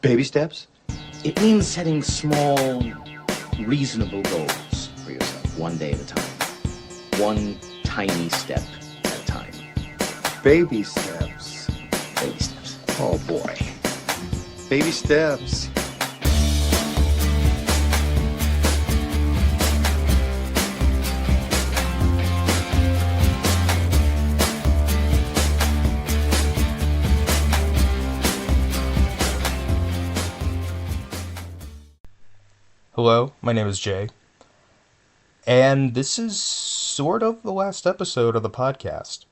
Baby steps? It means setting small, reasonable goals for yourself, one day at a time. One tiny step at a time. Baby steps. Baby steps. Oh boy. Baby steps. Hello, my name is Jay, and this is sort of the last episode of the podcast.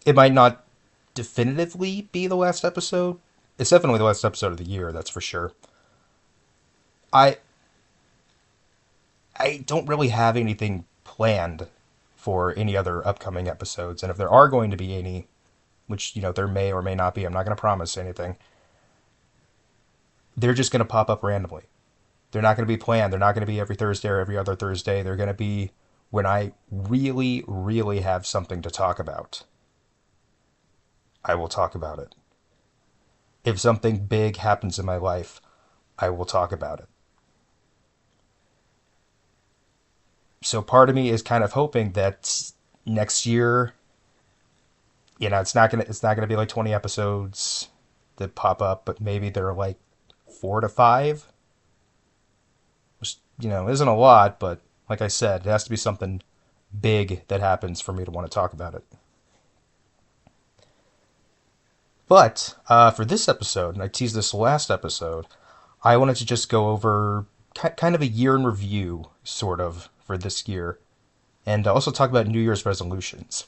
It might not definitively be the last episode. It's definitely the last episode of the year, that's for sure. I I don't really have anything planned for any other upcoming episodes, and if there are going to be any, which, there may or may not be, I'm not going to promise anything, they're just going to pop up randomly. They're not going to be planned. They're not going to be every Thursday or every other Thursday. They're going to be when I really, really have something to talk about. I will talk about it. If something big happens in my life, I will talk about it. So part of me is kind of hoping that next year, it's not gonna be like 20 episodes that pop up, but maybe they're like 4 to 5. Which, isn't a lot, but like I said, it has to be something big that happens for me to want to talk about it. But for this episode, and I teased this last episode, I wanted to just go over kind of a year in review, sort of, for this year, and also talk about New Year's resolutions.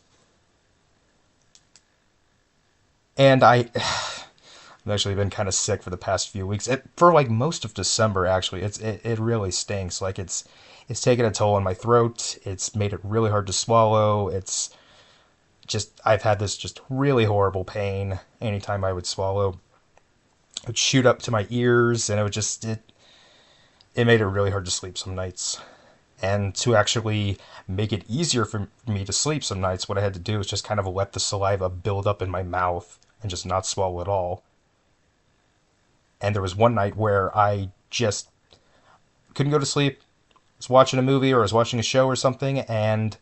And I've actually been kind of sick for the past few weeks. For like most of December, actually, it really stinks. Like it's taken a toll on my throat. It's made it really hard to swallow. It's just I've had this just really horrible pain anytime I would swallow. It would shoot up to my ears, and it made it really hard to sleep some nights. And to actually make it easier for me to sleep some nights, what I had to do was just kind of let the saliva build up in my mouth and just not swallow at all. And there was one night where I just couldn't go to sleep. I was watching a movie or I was watching a show or something, and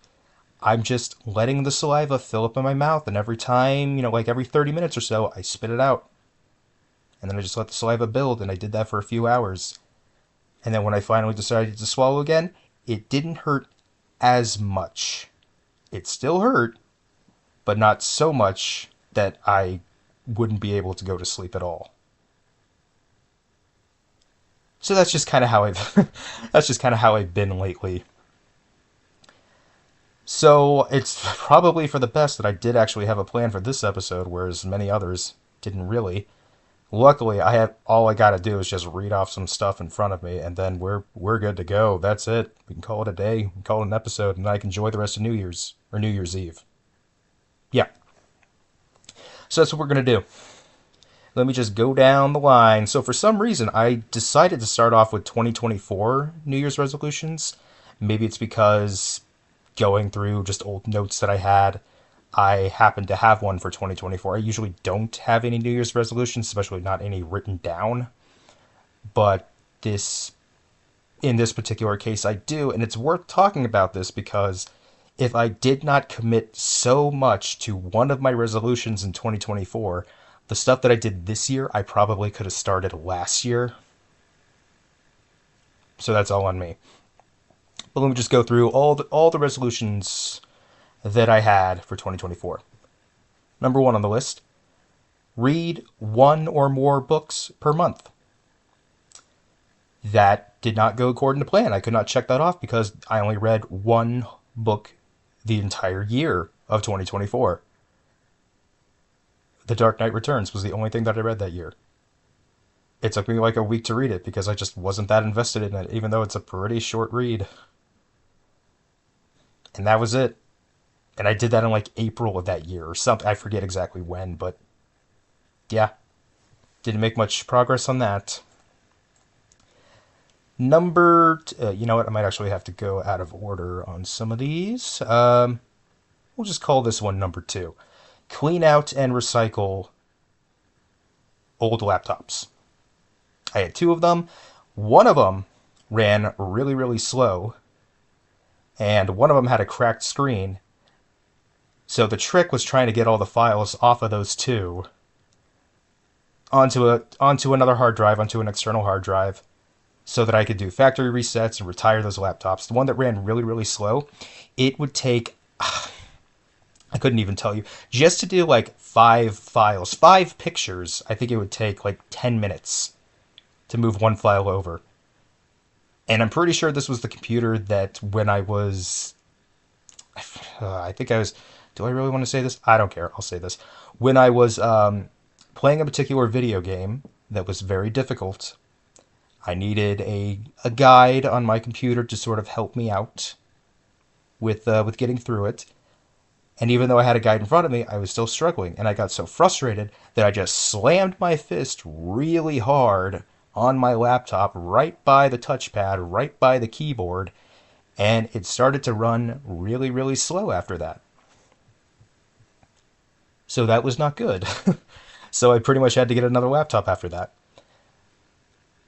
I'm just letting the saliva fill up in my mouth. And every time, like every 30 minutes or so, I spit it out. And then I just let the saliva build, and I did that for a few hours. And then when I finally decided to swallow again, it didn't hurt as much. It still hurt, but not so much that I wouldn't be able to go to sleep at all. So that's just kind of how I've been lately. So it's probably for the best that I did actually have a plan for this episode, whereas many others didn't really. Luckily, all I gotta do is just read off some stuff in front of me, and then we're good to go. That's it. We can call it a day. We can call it an episode, and I can enjoy the rest of New Year's Eve. Yeah. So that's what we're gonna do. Let me just go down the line. So for some reason, I decided to start off with 2024 New Year's resolutions. Maybe it's because going through just old notes that I had, I happened to have one for 2024. I usually don't have any New Year's resolutions, especially not any written down. But in this particular case, I do. And it's worth talking about this because if I did not commit so much to one of my resolutions in 2024, the stuff that I did this year, I probably could have started last year. So that's all on me. But let me just go through all the resolutions that I had for 2024. Number 1 on the list, read 1 or more books per month. That did not go according to plan. I could not check that off because I only read 1 book the entire year of 2024. The Dark Knight Returns was the only thing that I read that year. It took me like a week to read it because I just wasn't that invested in it, even though it's a pretty short read. And that was it. And I did that in like April of that year or something. I forget exactly when, but yeah. Didn't make much progress on that. You know what? I might actually have to go out of order on some of these. We'll just call this one number 2. Clean out and recycle old laptops. I had two of them. One of them ran really, really slow, and one of them had a cracked screen. So the trick was trying to get all the files off of those two onto another hard drive, onto an external hard drive, so that I could do factory resets and retire those laptops. The one that ran really, really slow, it would take, I couldn't even tell you, just to do like 5 files, 5 pictures, I think it would take like 10 minutes to move one file over. And I'm pretty sure this was the computer that when I was, I think I was, do I really want to say this? I don't care, I'll say this. When I was playing a particular video game that was very difficult, I needed a guide on my computer to sort of help me out with getting through it. And even though I had a guide in front of me, I was still struggling. And I got so frustrated that I just slammed my fist really hard on my laptop, right by the touchpad, right by the keyboard. And it started to run really, really slow after that. So that was not good. So I pretty much had to get another laptop after that.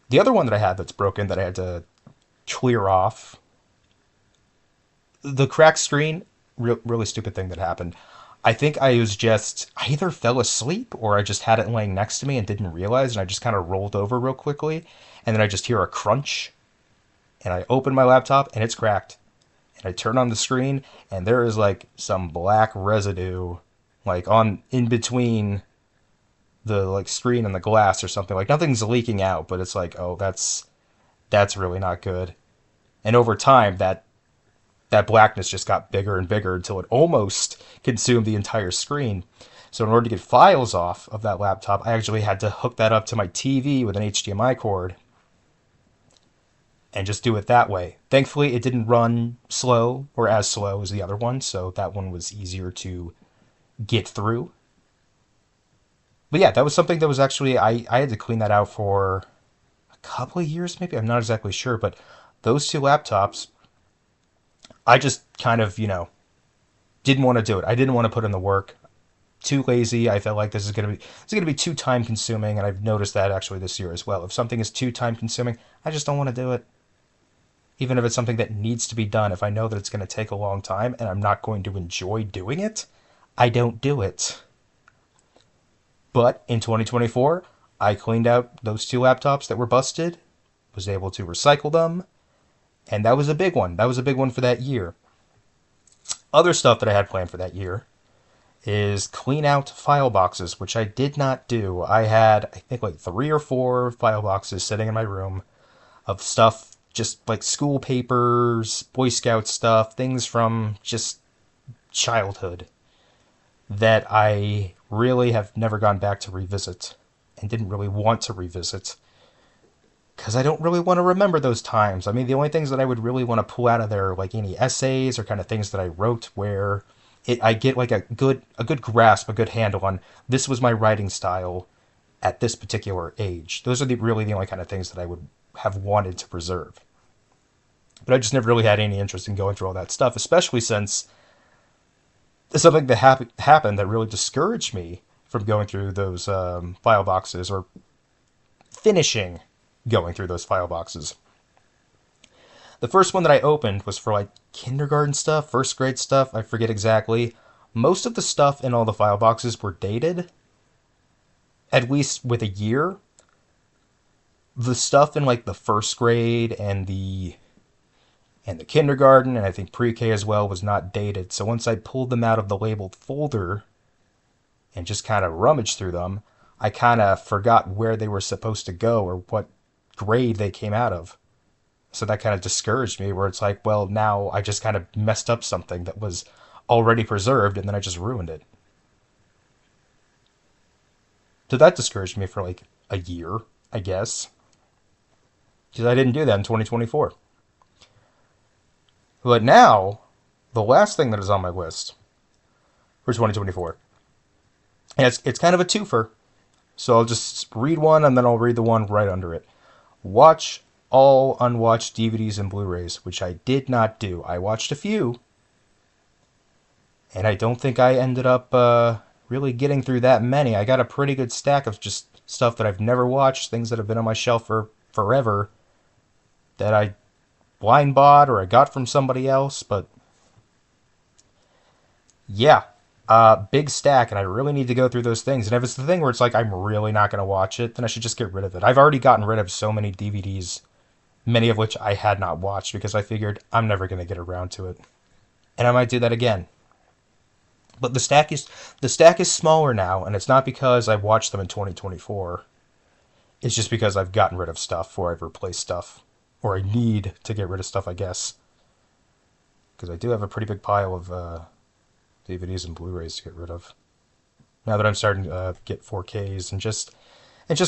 The other one that I had that's broken that I had to clear off, the cracked screen, really stupid thing that happened. I think I either fell asleep or I just had it laying next to me and didn't realize, and I just kind of rolled over real quickly, and then I just hear a crunch, and I open my laptop and it's cracked. And I turn on the screen and there is like some black residue like on in between the like screen and the glass or something. Like nothing's leaking out, but it's like, oh, that's really not good. And over time that blackness just got bigger and bigger until it almost consumed the entire screen. So in order to get files off of that laptop, I actually had to hook that up to my TV with an HDMI cord and just do it that way. Thankfully, it didn't run slow or as slow as the other one, so that one was easier to get through. But yeah, that was something that was actually, I had to clean that out for a couple of years maybe, I'm not exactly sure, but those two laptops, I just kind of, didn't want to do it. I didn't want to put in the work. Too lazy. I felt like this is gonna be too time consuming, and I've noticed that actually this year as well. If something is too time consuming, I just don't want to do it. Even if it's something that needs to be done, if I know that it's going to take a long time and I'm not going to enjoy doing it, I don't do it. But in 2024, I cleaned out those two laptops that were busted, was able to recycle them, and that was a big one. That was a big one for that year. Other stuff that I had planned for that year is clean out file boxes, which I did not do. I had, I think, like 3 or 4 file boxes sitting in my room of stuff, just like school papers, Boy Scout stuff, things from just childhood that I really have never gone back to revisit and didn't really want to revisit because I don't really want to remember those times. I mean, the only things that I would really want to pull out of there are like any essays or kind of things that I wrote where I get like a good grasp, a good handle on this was my writing style at this particular age. Those are really the only kind of things that I would have wanted to preserve. But I just never really had any interest in going through all that stuff, especially since something that happened that really discouraged me from going through those file boxes or finishing going through those file boxes. The first one that I opened was for like kindergarten stuff, first grade stuff, I forget exactly. Most of the stuff in all the file boxes were dated, at least with a year. The stuff in like the first grade and the kindergarten, and I think pre-K as well, was not dated. So once I pulled them out of the labeled folder and just kind of rummaged through them, I kind of forgot where they were supposed to go or what grade they came out of. So that kind of discouraged me, where it's like, well, now I just kind of messed up something that was already preserved, and then I just ruined it. So that discouraged me for like a year, I guess. Because I didn't do that in 2024. But now, the last thing that is on my list for 2024, and it's kind of a twofer, so I'll just read one and then I'll read the one right under it. Watch all unwatched DVDs and Blu-rays, which I did not do. I watched a few, and I don't think I ended up really getting through that many. I got a pretty good stack of just stuff that I've never watched, things that have been on my shelf for forever that I blind bought or I got from somebody else. But yeah, big stack, and I really need to go through those things. And if it's the thing where it's like I'm really not going to watch it, then I should just get rid of it. I've already gotten rid of so many DVDs, many of which I had not watched because I figured I'm never going to get around to it. And I might do that again. But the stack is smaller now, and it's not because I watched them in 2024. It's just because I've gotten rid of stuff, or I've replaced stuff, or I need to get rid of stuff, I guess. Because I do have a pretty big pile of DVDs and Blu-rays to get rid of. Now that I'm starting to get 4Ks and just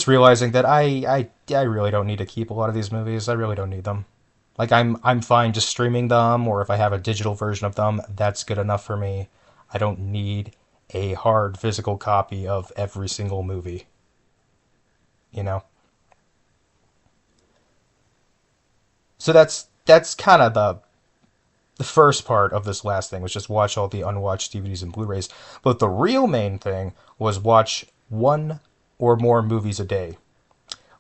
realizing that I really don't need to keep a lot of these movies. I really don't need them. Like I'm fine just streaming them, or if I have a digital version of them, that's good enough for me. I don't need a hard physical copy of every single movie. You know? So that's kind of the first part of this last thing was just watch all the unwatched DVDs and Blu-rays. But the real main thing was watch one or more movies a day,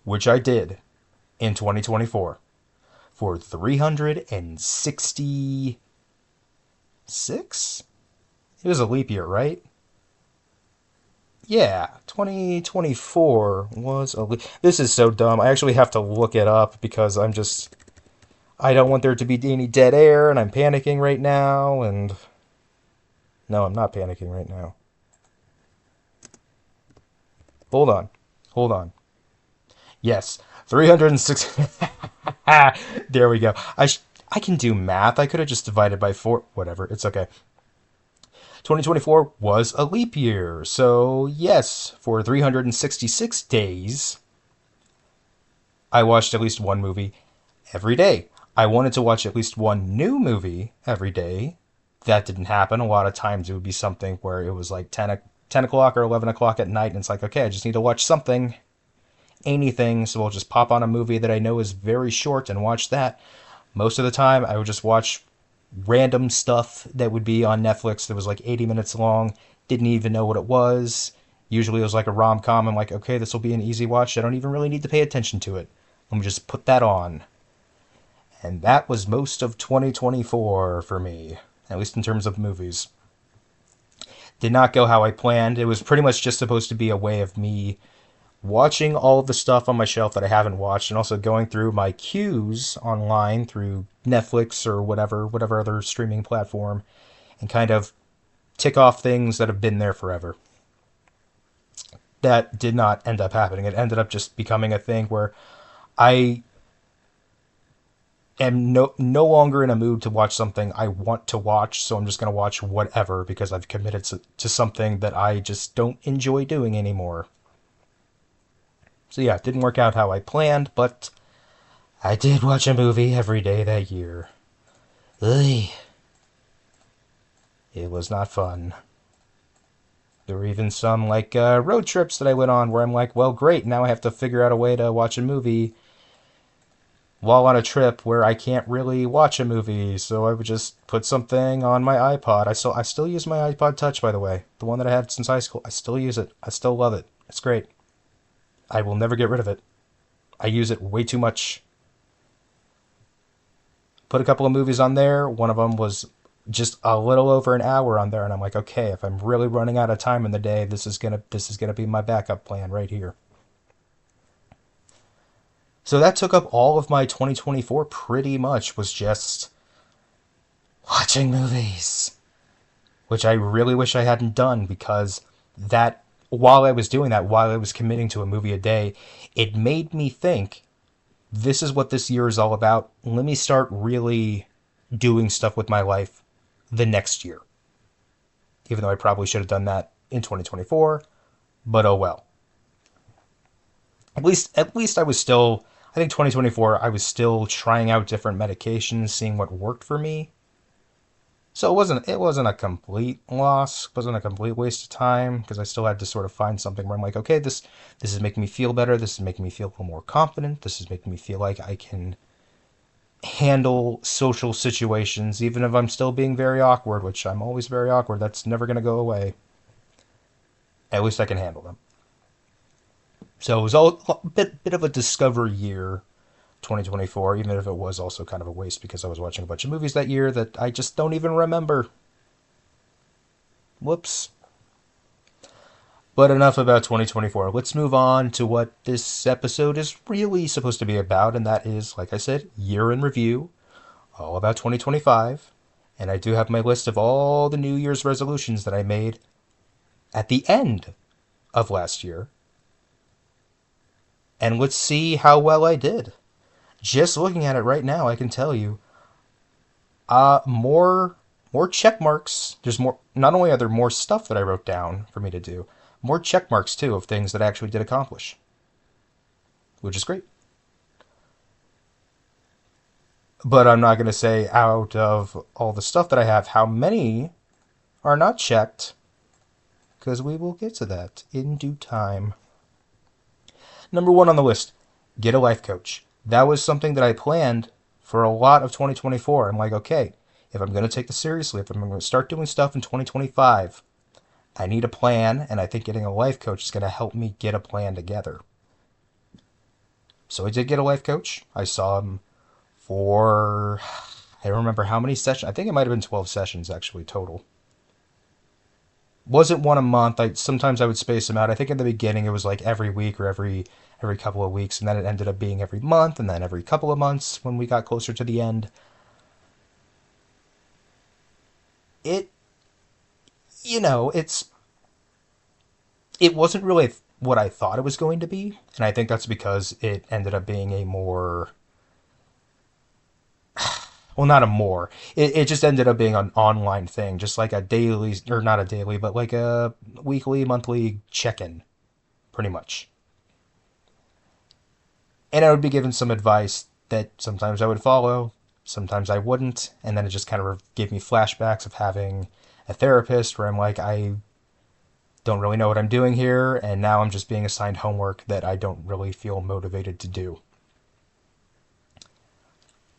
which I did in 2024 for 366. It was a leap year, right? Yeah, 2024 was a leap. This is so dumb. I actually have to look it up because I don't want there to be any dead air, and I'm panicking right now, and no, I'm not panicking right now. Hold on. Hold on. Yes, 360. There we go. I can do math. I could have just divided by 4. Whatever. It's okay. 2024 was a leap year. So, yes, for 366 days, I watched at least one movie every day. I wanted to watch at least one new movie every day. That didn't happen. A lot of times it would be something where it was like 10 o'clock or 11 o'clock at night, and it's like, okay, I just need to watch something, anything, so I'll just pop on a movie that I know is very short and watch that. Most of the time, I would just watch random stuff that would be on Netflix that was like 80 minutes long, didn't even know what it was. Usually it was like a rom-com. I'm like, okay, this will be an easy watch. I don't even really need to pay attention to it. Let me just put that on. And that was most of 2024 for me, at least in terms of movies. Did not go how I planned. It was pretty much just supposed to be a way of me watching all of the stuff on my shelf that I haven't watched, and also going through my queues online through Netflix or whatever other streaming platform, and kind of tick off things that have been there forever. That did not end up happening. It ended up just becoming a thing where I am no longer in a mood to watch something I want to watch, so I'm just going to watch whatever because I've committed to something that I just don't enjoy doing anymore. So yeah, it didn't work out how I planned, but I did watch a movie every day that year. Ugh. It was not fun. There were even some like road trips that I went on where I'm like, well, great, now I have to figure out a way to watch a movie while on a trip where I can't really watch a movie, so I would just put something on my iPod. I still use my iPod Touch, by the way, the one that I had since high school. I still use it. I still love it. It's great. I will never get rid of it. I use it way too much. Put a couple of movies on there. One of them was just a little over an hour on there, and I'm like, okay, if I'm really running out of time in the day, this is gonna be my backup plan right here. So that took up all of my 2024 pretty much, was just watching movies, which I really wish I hadn't done, because that while I was doing that, while I was committing to a movie a day, it made me think, this is what this year is all about. Let me start really doing stuff with my life the next year. Even though I probably should have done that in 2024, but oh well. At least I was still, I think 2024, I was still trying out different medications, seeing what worked for me. So it wasn't a complete loss, it wasn't a complete waste of time, because I still had to sort of find something where I'm like, okay, this is making me feel better, this is making me feel a little more confident, this is making me feel like I can handle social situations, even if I'm still being very awkward, which I'm always very awkward, that's never going to go away. At least I can handle them. So it was all a bit of a discover year, 2024, even if it was also kind of a waste because I was watching a bunch of movies that year that I just don't even remember. Whoops. But enough about 2024. Let's move on to what this episode is really supposed to be about, and that is, like I said, year in review, all about 2025. And I do have my list of all the New Year's resolutions that I made at the end of last year. And let's see how well I did. Just looking at it right now, I can tell you, more check marks. There's more. Not only are there more stuff that I wrote down for me to do, more check marks too of things that I actually did accomplish, which is great. But I'm not going to say out of all the stuff that I have how many are not checked, because we will get to that in due time. Number one on the list, get a life coach. That was something that I planned for a lot of 2024. I'm like, okay, if I'm going to take this seriously, if I'm going to start doing stuff in 2025, I need a plan, and I think getting a life coach is going to help me get a plan together. So I did get a life coach. I saw him for, I don't remember how many sessions. I think it might have been 12 sessions actually total. Wasn't one a month. Sometimes I would space them out. I think in the beginning it was like every week or every couple of weeks, and then it ended up being every month, and then every couple of months when we got closer to the end. It, it wasn't really what I thought it was going to be, and I think that's because it ended up being a more, well, not a more. It just ended up being an online thing, just like a daily, or not a daily, but like a weekly, monthly check-in, pretty much. And I would be given some advice that sometimes I would follow, sometimes I wouldn't, and then it just kind of gave me flashbacks of having a therapist where I'm like, I don't really know what I'm doing here, and now I'm just being assigned homework that I don't really feel motivated to do.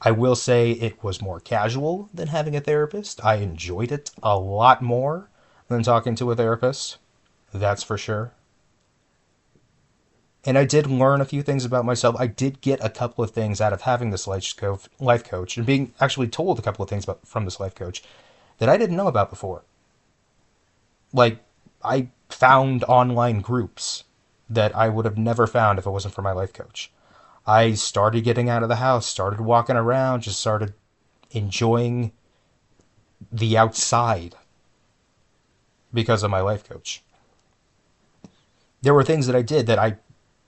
I will say it was more casual than having a therapist. I enjoyed it a lot more than talking to a therapist. That's for sure. And I did learn a few things about myself. I did get a couple of things out of having this life coach and being actually told a couple of things from this life coach that I didn't know about before. Like, I found online groups that I would have never found if it wasn't for my life coach. I started getting out of the house, started walking around, just started enjoying the outside because of my life coach. There were things that I did that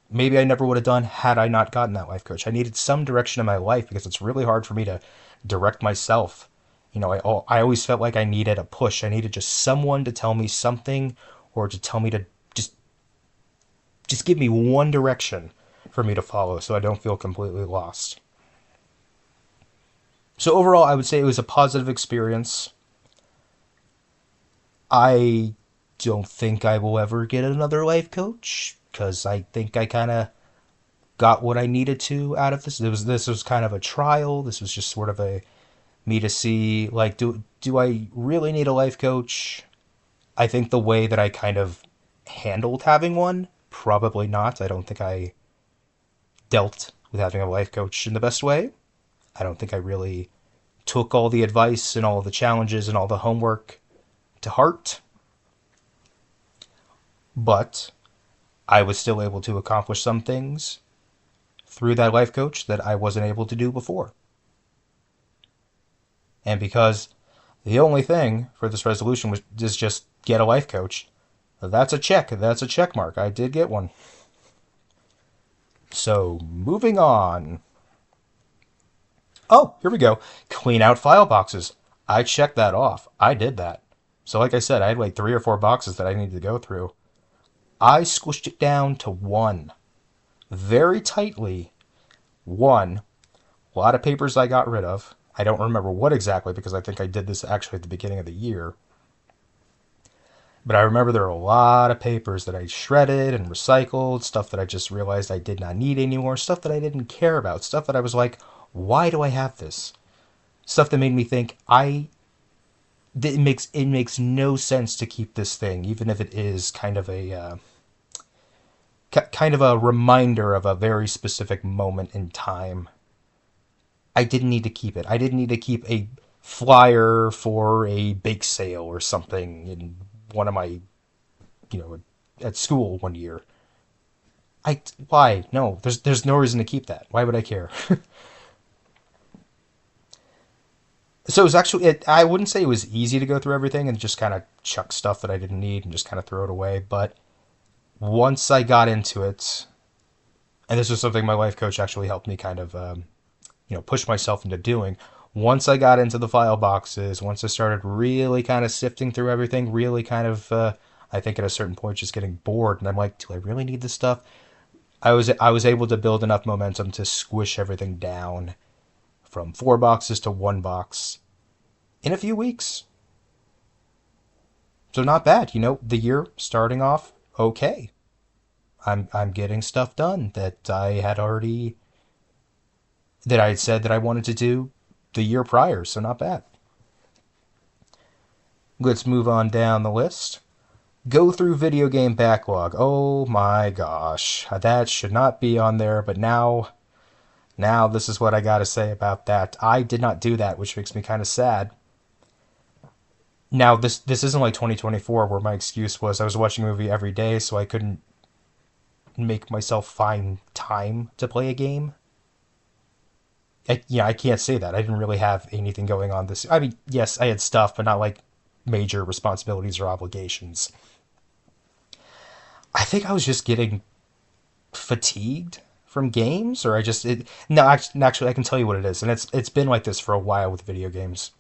maybe I never would have done had I not gotten that life coach. I needed some direction in my life because it's really hard for me to direct myself. I always felt like I needed a push. I needed just someone to tell me something or to tell me to just give me one direction for me to follow so I don't feel completely lost. So overall, I would say it was a positive experience. I don't think I will ever get another life coach because I think I kind of got what I needed to out of this. This was kind of a trial. This was just sort of a me to see, like, do I really need a life coach? I think the way that I kind of handled having one, probably not. I don't think I dealt with having a life coach in the best way. I don't think I really took all the advice and all the challenges and all the homework to heart. But I was still able to accomplish some things through that life coach that I wasn't able to do before. And because the only thing for this resolution is just get a life coach, that's a check. That's a check mark. I did get one. So, moving on. Oh, here we go. Clean out file boxes. I checked that off. I did that. So, like I said, I had like 3 or 4 boxes that I needed to go through. I squished it down to 1. Very tightly. 1. A lot of papers I got rid of. I don't remember what exactly because I think I did this actually at the beginning of the year. But I remember there were a lot of papers that I shredded and recycled, stuff that I just realized I did not need anymore, stuff that I didn't care about, stuff that I was like, why do I have this? Stuff that made me think, I it makes no sense to keep this thing, even if it is kind of a reminder of a very specific moment in time. I didn't need to keep it. I didn't need to keep a flyer for a bake sale or something in one of my, you know, at school one year. Why? No, there's no reason to keep that. Why would I care? So it was actually, I wouldn't say it was easy to go through everything and just kind of chuck stuff that I didn't need and just kind of throw it away. But once I got into it, and this was something my life coach actually helped me kind of, push myself into doing. Once I got into the file boxes, once I started really kind of sifting through everything, really kind of, I think at a certain point just getting bored, and I'm like, do I really need this stuff? I was able to build enough momentum to squish everything down from 4 boxes to 1 box in a few weeks. So not bad, the year starting off okay. I'm getting stuff done that I had said that I wanted to do the year prior, so not bad. Let's move on down the list. Go through video game backlog. Oh my gosh, that should not be on there, but now this is what I gotta say about that. I did not do that, which makes me kind of sad. Now this isn't like 2024 where my excuse was I was watching a movie every day, so I couldn't make myself find time to play a game. I can't say that. I didn't really have anything going on this. I mean, yes, I had stuff, but not like major responsibilities or obligations. I think I was just getting fatigued from games, or I just no. Actually, I can tell you what it is, and it's been like this for a while with video games.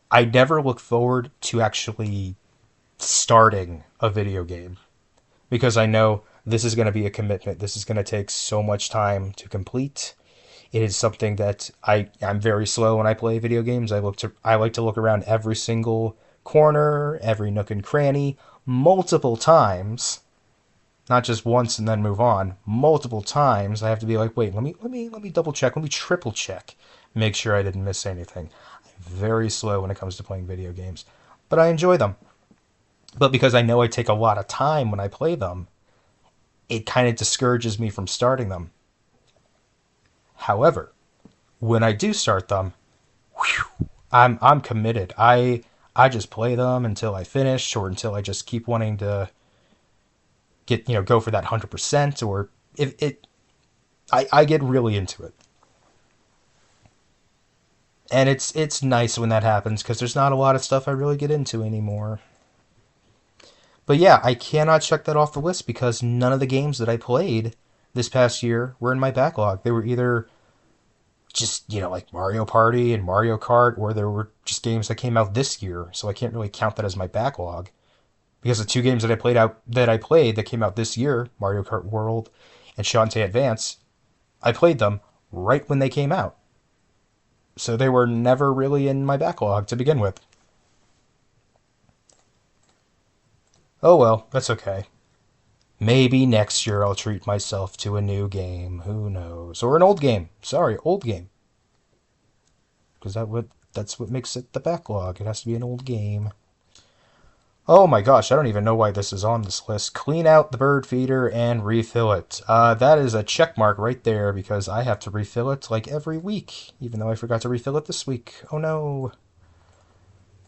I never look forward to actually starting a video game because I know this is going to be a commitment. This is going to take so much time to complete. It is something that I'm very slow when I play video games. I like to look around every single corner, every nook and cranny, multiple times, not just once and then move on. Multiple times, I have to be like, wait, let me double check, let me triple check, make sure I didn't miss anything. I'm very slow when it comes to playing video games, but I enjoy them. But because I know I take a lot of time when I play them, it kind of discourages me from starting them. However, when I do start them, I'm committed. I just play them until I finish or until I just keep wanting to go for that 100%, or if it I get really into it. And it's nice when that happens because there's not a lot of stuff I really get into anymore. But yeah, I cannot check that off the list because none of the games that I played this past year were in my backlog. They were either just, like Mario Party and Mario Kart, or there were just games that came out this year, so I can't really count that as my backlog. Because the 2 games that I played that came out this year, Mario Kart World and Shantae Advance, I played them right when they came out. So they were never really in my backlog to begin with. Oh well, that's okay. Maybe next year I'll treat myself to a new game. Who knows? Or an old game. Sorry, old game. Because that's what makes it the backlog. It has to be an old game. Oh my gosh, I don't even know why this is on this list. Clean out the bird feeder and refill it. That is a check mark right there because I have to refill it like every week, even though I forgot to refill it this week. Oh no.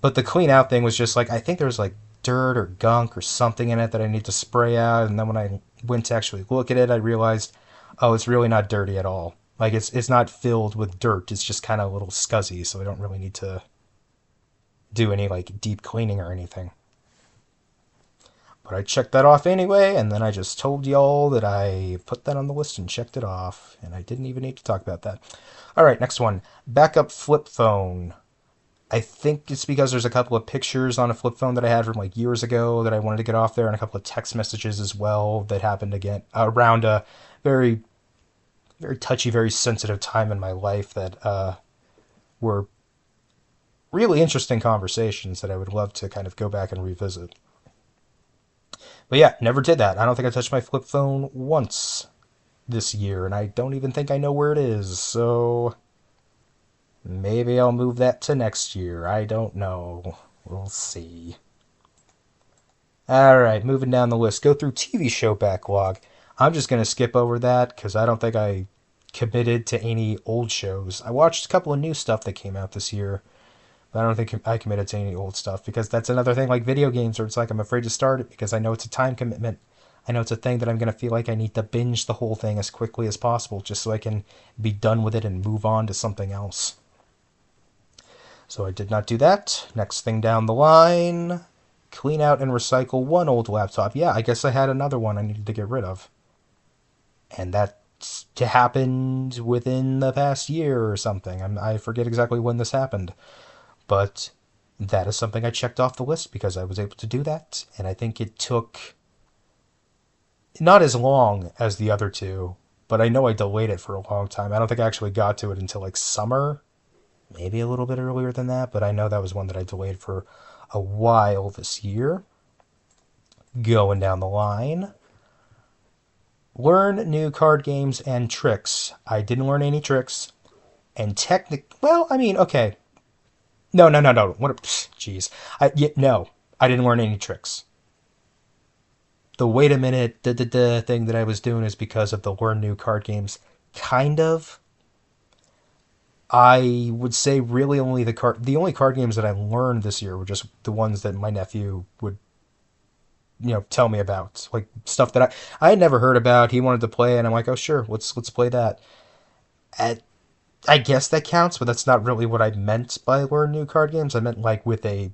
But the clean out thing was just like, I think there was like dirt or gunk or something in it that I need to spray out. And then when I went to actually look at it, I realized, oh, it's really not dirty at all. Like it's not filled with dirt. It's just kind of a little scuzzy. So I don't really need to do any like deep cleaning or anything. But I checked that off anyway, and then I just told y'all that I put that on the list and checked it off, and I didn't even need to talk about that. All right, next one. Backup flip phone. I think it's because there's a couple of pictures on a flip phone that I had from like years ago that I wanted to get off there, and a couple of text messages as well that happened again around a very, very touchy, very sensitive time in my life that were really interesting conversations that I would love to kind of go back and revisit. But yeah, never did that. I don't think I touched my flip phone once this year, and I don't even think I know where it is. So Maybe I'll move that to next year. I don't know. We'll see. Alright, moving down the list. Go through TV show backlog. I'm just going to skip over that because I don't think I committed to any old shows. I watched a couple of new stuff that came out this year, but I don't think I committed to any old stuff because that's another thing like video games where it's like I'm afraid to start it because I know it's a time commitment. I know it's a thing that I'm going to feel like I need to binge the whole thing as quickly as possible just so I can be done with it and move on to something else. So I did not do that. Next thing down the line, clean out and recycle one old laptop. Yeah, I guess I had another one I needed to get rid of. And that happened within the past year or something. I forget exactly when this happened. But that is something I checked off the list because I was able to do that. And I think it took not as long as the other two, but I know I delayed it for a long time. I don't think I actually got to it until like summer, maybe a little bit earlier than that, but I know that was one that I delayed for a while this year. Going down the line. Learn new card games and tricks. I didn't learn any tricks. And well, I mean, okay. No. What? Jeez. No, I didn't learn any tricks. The wait a minute, the thing that I was doing is because of the learn new card games. Kind of. I would say really only the only card games that I learned this year were just the ones that my nephew would tell me about, like stuff that I had never heard about. He wanted to play, and I'm like, oh sure, let's play that. I, I guess that counts, but that's not really what I meant by learn new card games. I meant like with a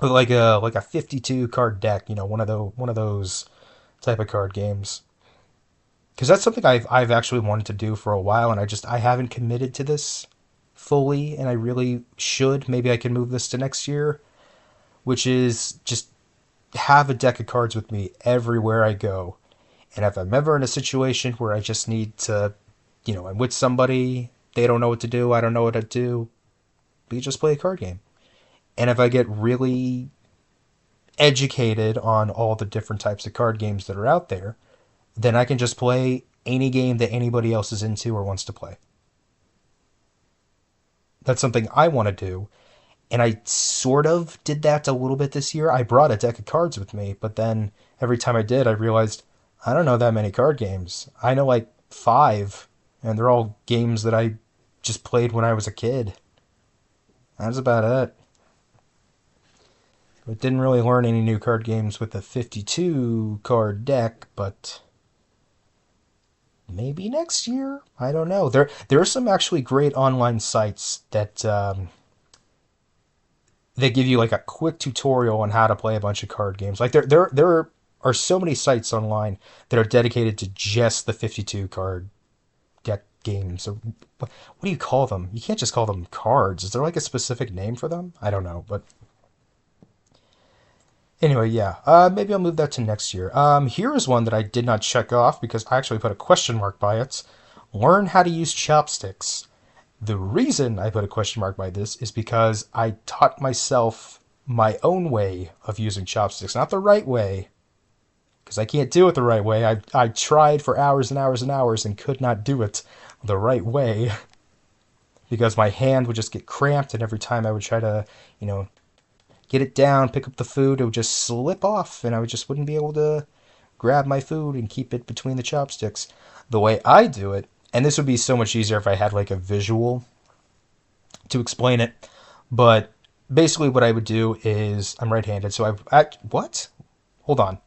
like a 52 card deck, one of those type of card games. Because that's something I've actually wanted to do for a while, and I haven't committed to this fully, and I really should. Maybe I can move this to next year, which is just have a deck of cards with me everywhere I go. And if I'm ever in a situation where I just need to, I'm with somebody, they don't know what to do, I don't know what to do, we just play a card game. And if I get really educated on all the different types of card games that are out there, then I can just play any game that anybody else is into or wants to play. That's something I want to do. And I sort of did that a little bit this year. I brought a deck of cards with me, but then every time I did, I realized I don't know that many card games. I know like five, and they're all games that I just played when I was a kid. That's about it. I didn't really learn any new card games with the 52 card deck, but maybe next year. I don't know. There are some actually great online sites that they give you like a quick tutorial on how to play a bunch of card games. Like there are so many sites online that are dedicated to just the 52 card deck games. So what do you call them? You can't just call them cards. Is there like a specific name for them? I don't know, but anyway, yeah. Maybe I'll move that to next year. Here is one that I did not check off because I actually put a question mark by it. Learn how to use chopsticks. The reason I put a question mark by this is because I taught myself my own way of using chopsticks, not the right way, because I can't do it the right way. I tried for hours and hours and hours and could not do it the right way because my hand would just get cramped, and every time I would try to, get it down, pick up the food, it would just slip off, and I just wouldn't be able to grab my food and keep it between the chopsticks. The way I do it, and this would be so much easier if I had like a visual to explain it, but basically what I would do is I'm right-handed, so what? Hold on.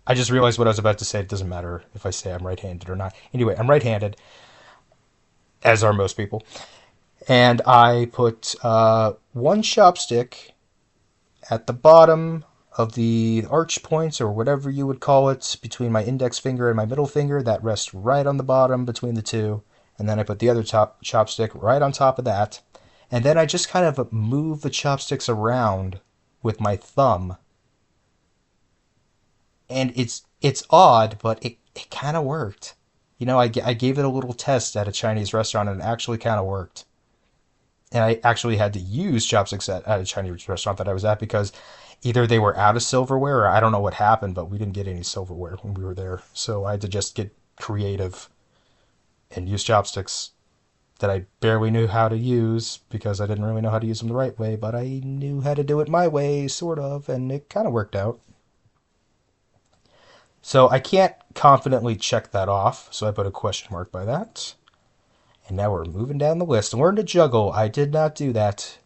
I just realized what I was about to say. It doesn't matter if I say I'm right-handed or not. Anyway, I'm right-handed, as are most people. And I put one chopstick at the bottom of the arch points, or whatever you would call it, between my index finger and my middle finger. That rests right on the bottom between the two. And then I put the other chopstick right on top of that. And then I just kind of move the chopsticks around with my thumb. And it's odd, but it kind of worked. I gave it a little test at a Chinese restaurant, and it actually kind of worked. And I actually had to use chopsticks at a Chinese restaurant that I was at because either they were out of silverware or I don't know what happened, but we didn't get any silverware when we were there. So I had to just get creative and use chopsticks. that I barely knew how to use because I didn't really know how to use them the right way, but I knew how to do it my way, sort of, and it kind of worked out. So I can't confidently check that off, so I put a question mark by that. And now we're moving down the list. Learn to juggle. I did not do that.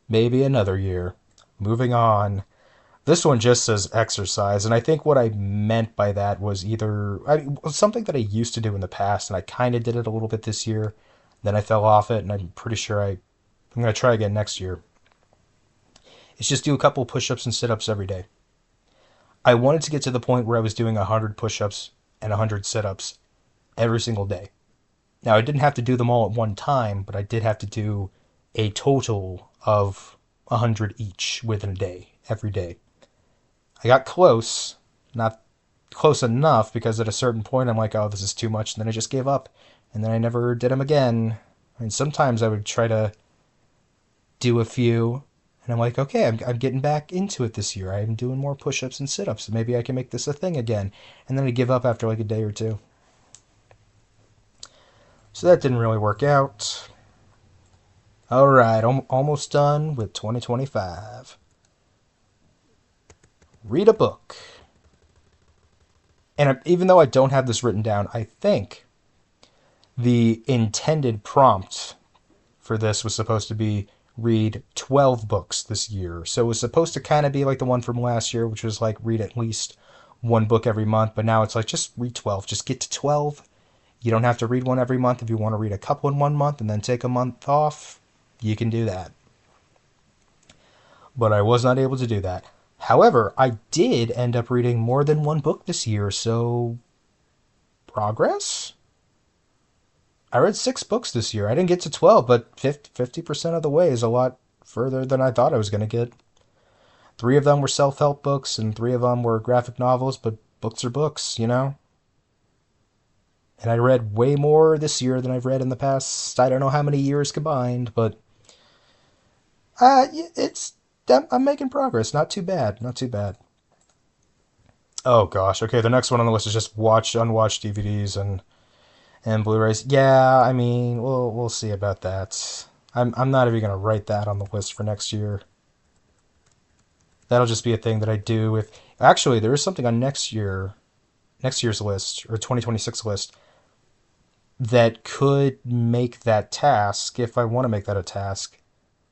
Maybe another year. Moving on. This one just says exercise, and I think what I meant by that was something that I used to do in the past, and I kind of did it a little bit this year. Then I fell off it, and I'm pretty sure I'm going to try again next year. It's just do a couple push-ups and sit-ups every day. I wanted to get to the point where I was doing 100 push-ups and 100 sit-ups every single day. Now, I didn't have to do them all at one time, but I did have to do a total of 100 each within a day, every day. I got close, not close enough, because at a certain point I'm like, oh, this is too much, and then I just gave up, and then I never did them again. And sometimes I would try to do a few, and I'm like, okay, I'm getting back into it this year. I'm doing more push-ups and sit-ups, so maybe I can make this a thing again. And then I give up after like a day or two. So that didn't really work out. All right, almost done with 2025. Read a book. And even though I don't have this written down, I think the intended prompt for this was supposed to be read 12 books this year. So it was supposed to kind of be like the one from last year, which was like read at least one book every month. But now it's like just read 12. Just get to 12. You don't have to read one every month. If you want to read a couple in one month and then take a month off, you can do that. But I was not able to do that. However, I did end up reading more than one book this year, so progress? I read 6 books this year. I didn't get to 12, but 50% of the way is a lot further than I thought I was going to get. 3 of them were self-help books, and 3 of them were graphic novels, but books are books, you know? And I read way more this year than I've read in the past, I don't know how many years combined, but it's I'm making progress. Not too bad. Not too bad. Oh gosh. Okay, the next one on the list is just unwatched DVDs and Blu-rays. Yeah, I mean, we'll see about that. I'm not even gonna write that on the list for next year. That'll just be a thing that I do if actually there is something on next year's list or 2026 list that could make that task, if I want to make that a task,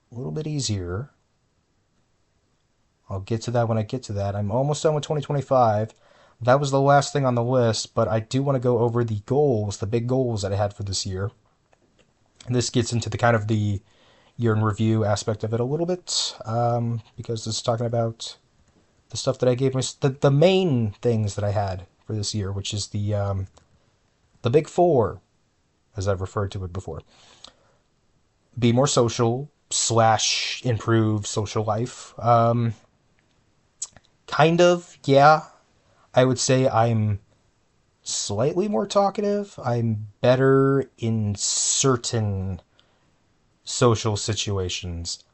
a little bit easier. I'll get to that when I get to that. I'm almost done with 2025. That was the last thing on the list, but I do want to go over the goals, the big goals that I had for this year. And this gets into the kind of the year in review aspect of it a little bit, because this is talking about the stuff that I gave my the main things that I had for this year, which is the big 4, as I've referred to it before. Be more social / improve social life. Kind of, yeah. I would say I'm slightly more talkative. I'm better in certain social situations.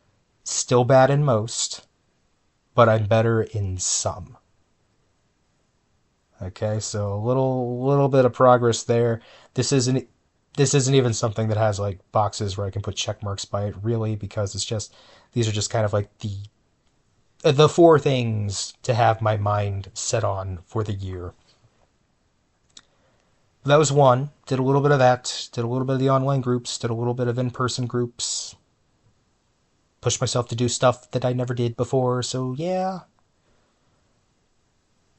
Still bad in most, but I'm better in some. Okay, so a little bit of progress there. This isn't even something that has like boxes where I can put check marks by it really, because these are just kind of like the 4 things to have my mind set on for the year. That was one. Did a little bit of that. Did a little bit of the online groups. Did a little bit of in-person groups. Pushed myself to do stuff that I never did before. So yeah.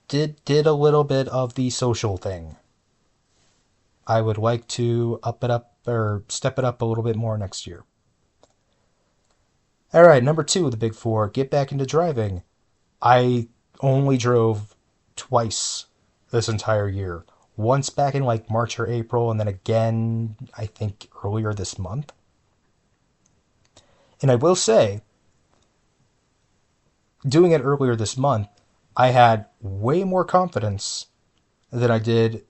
Did a little bit of the social thing. I would like to up it up or step it up a little bit more next year. All right, number 2 of the big 4, get back into driving. I only drove twice this entire year. Once back in like March or April, and then again, I think earlier this month. And I will say, doing it earlier this month, I had way more confidence than I did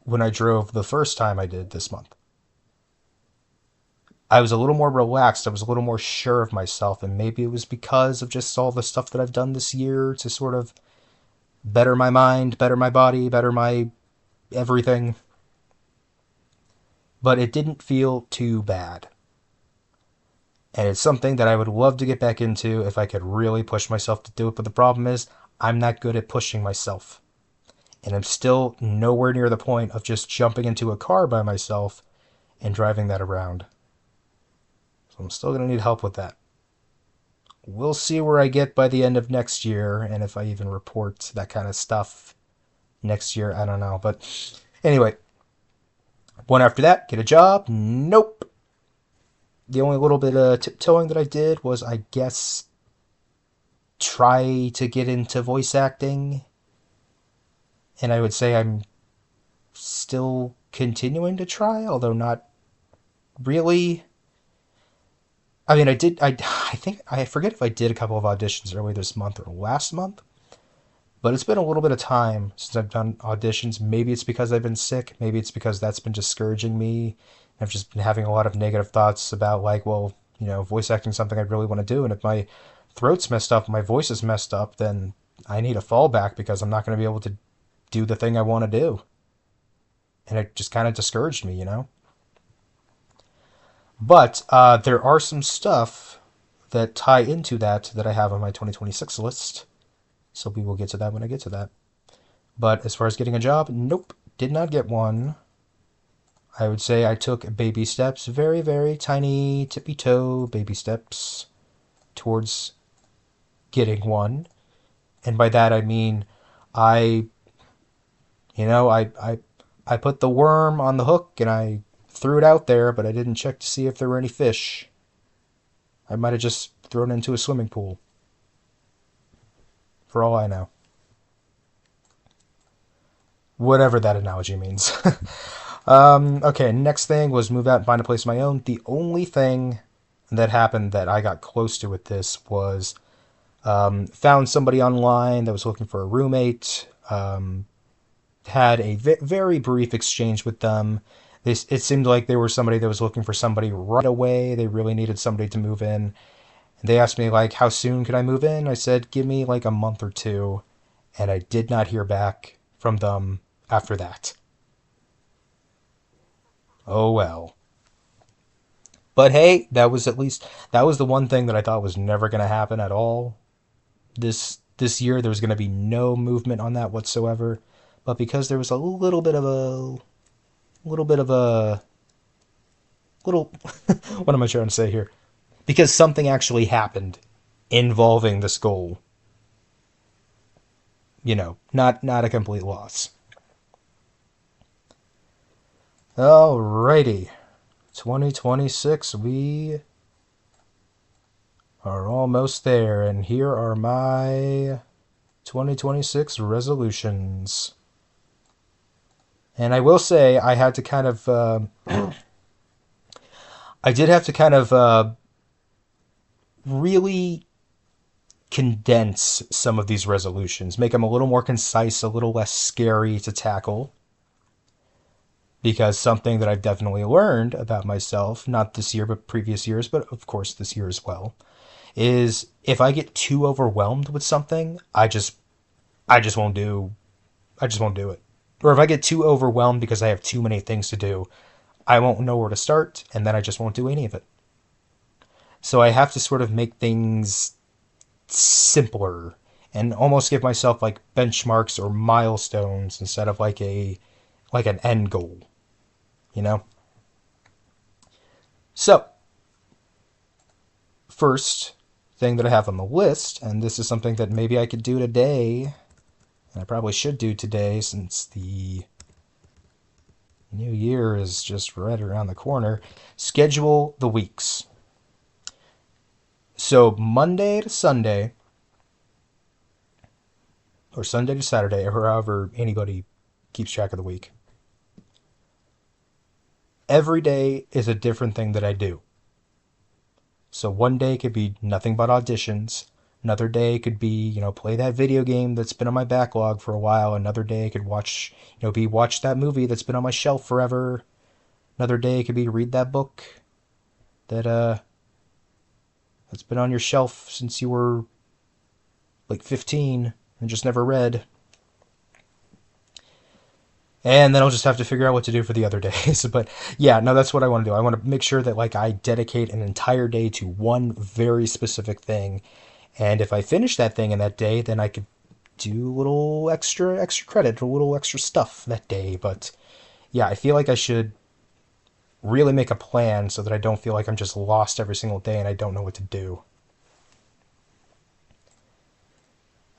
when I drove the first time I did this month. I was a little more relaxed. I was a little more sure of myself, and maybe it was because of just all the stuff that I've done this year to sort of better my mind, better my body, better my everything. but it didn't feel too bad. And it's something that I would love to get back into if I could really push myself to do it. But the problem is, I'm not good at pushing myself. And I'm still nowhere near the point of just jumping into a car by myself and driving that around. So I'm still going to need help with that. We'll see where I get by the end of next year, and if I even report that kind of stuff next year, I don't know. But anyway, one after that, get a job? Nope. The only little bit of tiptoeing that I did was, I guess, try to get into voice acting. And I would say I'm still continuing to try, although not really. I mean, I think, I forget if I did a couple of auditions earlier this month or last month, but it's been a little bit of time since I've done auditions. Maybe it's because I've been sick. Maybe it's because that's been discouraging me. I've just been having a lot of negative thoughts about, like, well, voice acting is something I really want to do, and if my throat's messed up, my voice is messed up, then I need a fallback because I'm not going to be able to do the thing I want to do. And it just kind of discouraged me. But there are some stuff that tie into that I have on my 2026 list. So we will get to that when I get to that. But as far as getting a job, nope, did not get one. I would say I took baby steps, very, very tiny, tippy-toe baby steps towards getting one. And by that I mean I, I put the worm on the hook and I threw it out there, but I didn't check to see if there were any fish. I might have just thrown it into a swimming pool. For all I know. Whatever that analogy means. Okay, next thing was move out and find a place of my own. The only thing that happened that I got close to with this was found somebody online that was looking for a roommate. Had a very brief exchange with them. It seemed like they were somebody that was looking for somebody right away. They really needed somebody to move in. And they asked me, like, how soon could I move in? I said, give me like a month or two. And I did not hear back from them after that. Oh well. But hey, that was the one thing that I thought was never going to happen at all. This year there was going to be no movement on that whatsoever. But because there was a little bit of a little what am I trying to say here? Because something actually happened involving this goal. Not a complete loss. Alrighty. 2026, we are almost there, and here are my 2026 resolutions. And I will say, I had to kind of, I did have to kind of really condense some of these resolutions, make them a little more concise, a little less scary to tackle. Because something that I've definitely learned about myself, not this year, but previous years, but of course this year as well, is if I get too overwhelmed with something, I just won't do it. Or if I get too overwhelmed because I have too many things to do, I won't know where to start, and then I just won't do any of it. So I have to sort of make things simpler and almost give myself like benchmarks or milestones instead of like an end goal. So, first thing that I have on the list, and this is something that maybe I could do today, and I probably should do today since the new year is just right around the corner, schedule the weeks. So, Monday to Sunday, or Sunday to Saturday, or however anybody keeps track of the week, every day is a different thing that I do. So one day could be nothing but auditions. Another day could be, play that video game that's been on my backlog for a while. Another day could watch that movie that's been on my shelf forever. Another day could be read that book that's been on your shelf since you were like 15 and just never read. And then I'll just have to figure out what to do for the other days. But yeah, no, that's what I want to do. I want to make sure that like I dedicate an entire day to one very specific thing. And if I finish that thing in that day, then I could do a little extra credit, a little extra stuff that day. But yeah, I feel like I should really make a plan so that I don't feel like I'm just lost every single day and I don't know what to do.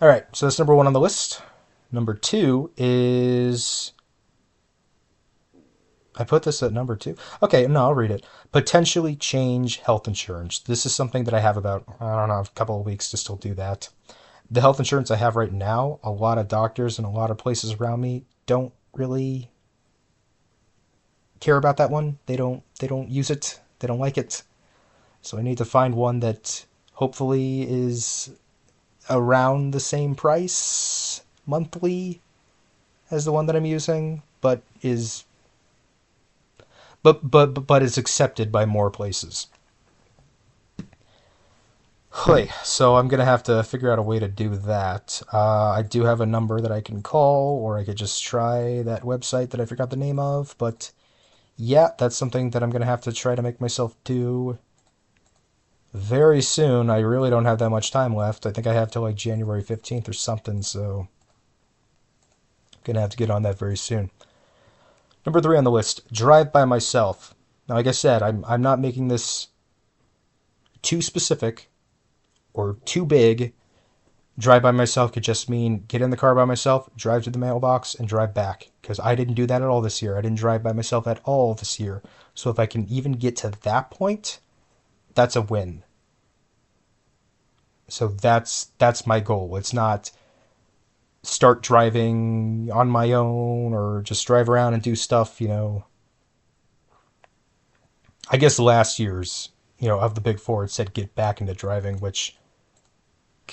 All right, so that's number one on the list. Number two is I put this at number two. Okay, no, I'll read it. Potentially change health insurance. This is something that I have about, I don't know, a couple of weeks to still do that. The health insurance I have right now, a lot of doctors and a lot of places around me don't really care about that one. They don't use it. They don't like it. So I need to find one that hopefully is around the same price monthly as the one that I'm using, but is accepted by more places. So I'm gonna have to figure out a way to do that. I do have a number that I can call, or I could just try that website that I forgot the name of. But yeah, that's something that I'm gonna have to try to make myself do very soon. I really don't have that much time left. I think I have till like January 15th or something, so I'm gonna have to get on that very soon. Number three on the list, drive by myself. Now, like I said, I'm not making this too specific or too big. Drive by myself could just mean get in the car by myself, drive to the mailbox, and drive back. Because I didn't do that at all this year. I didn't drive by myself at all this year. So if I can even get to that point, that's a win. So that's my goal. It's not start driving on my own or just drive around and do stuff, I guess last year's, of the big four, it said get back into driving, which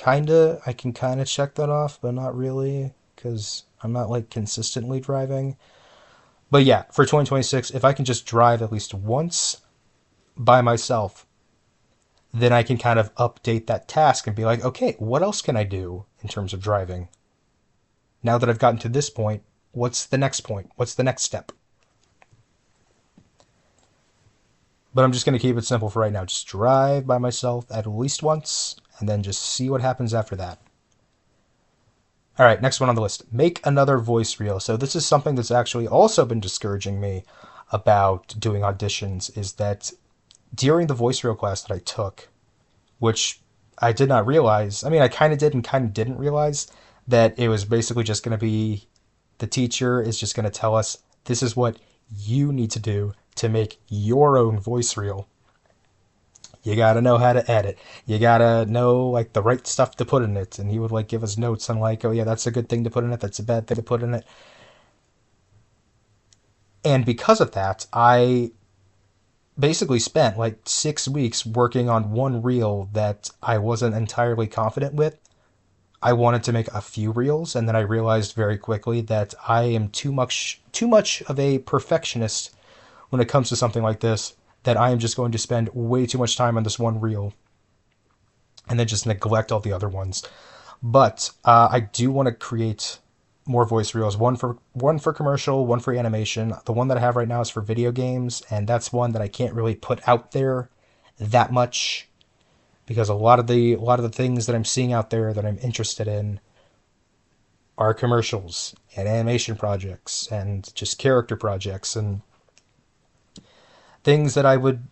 I can kind of check that off, but not really, because I'm not like consistently driving. But yeah, for 2026, if I can just drive at least once by myself, then I can kind of update that task and be like, okay, what else can I do in terms of driving? Now that I've gotten to this point, what's the next point? What's the next step? But I'm just going to keep it simple for right now. Just drive by myself at least once, and then just see what happens after that. All right, next one on the list. Make another voice reel. So this is something that's actually also been discouraging me about doing auditions, is that during the voice reel class that I took, which I did not realize, I mean, I kind of did and kind of didn't realize that it was basically just going to be the teacher is just going to tell us this is what you need to do to make your own voice reel. You gotta know how to edit. You gotta know like the right stuff to put in it. And he would like give us notes on like, oh yeah, that's a good thing to put in it. That's a bad thing to put in it. And because of that, I basically spent like 6 weeks working on one reel that I wasn't entirely confident with. I wanted to make a few reels, and then I realized very quickly that I am too much of a perfectionist when it comes to something like this, that I am just going to spend way too much time on this one reel and then just neglect all the other ones. But I do want to create more voice reels. One for commercial, one for animation. The one that I have right now is for video games, and that's one that I can't really put out there that much because a lot of the things that I'm seeing out there that I'm interested in are commercials and animation projects and just character projects and things that I would,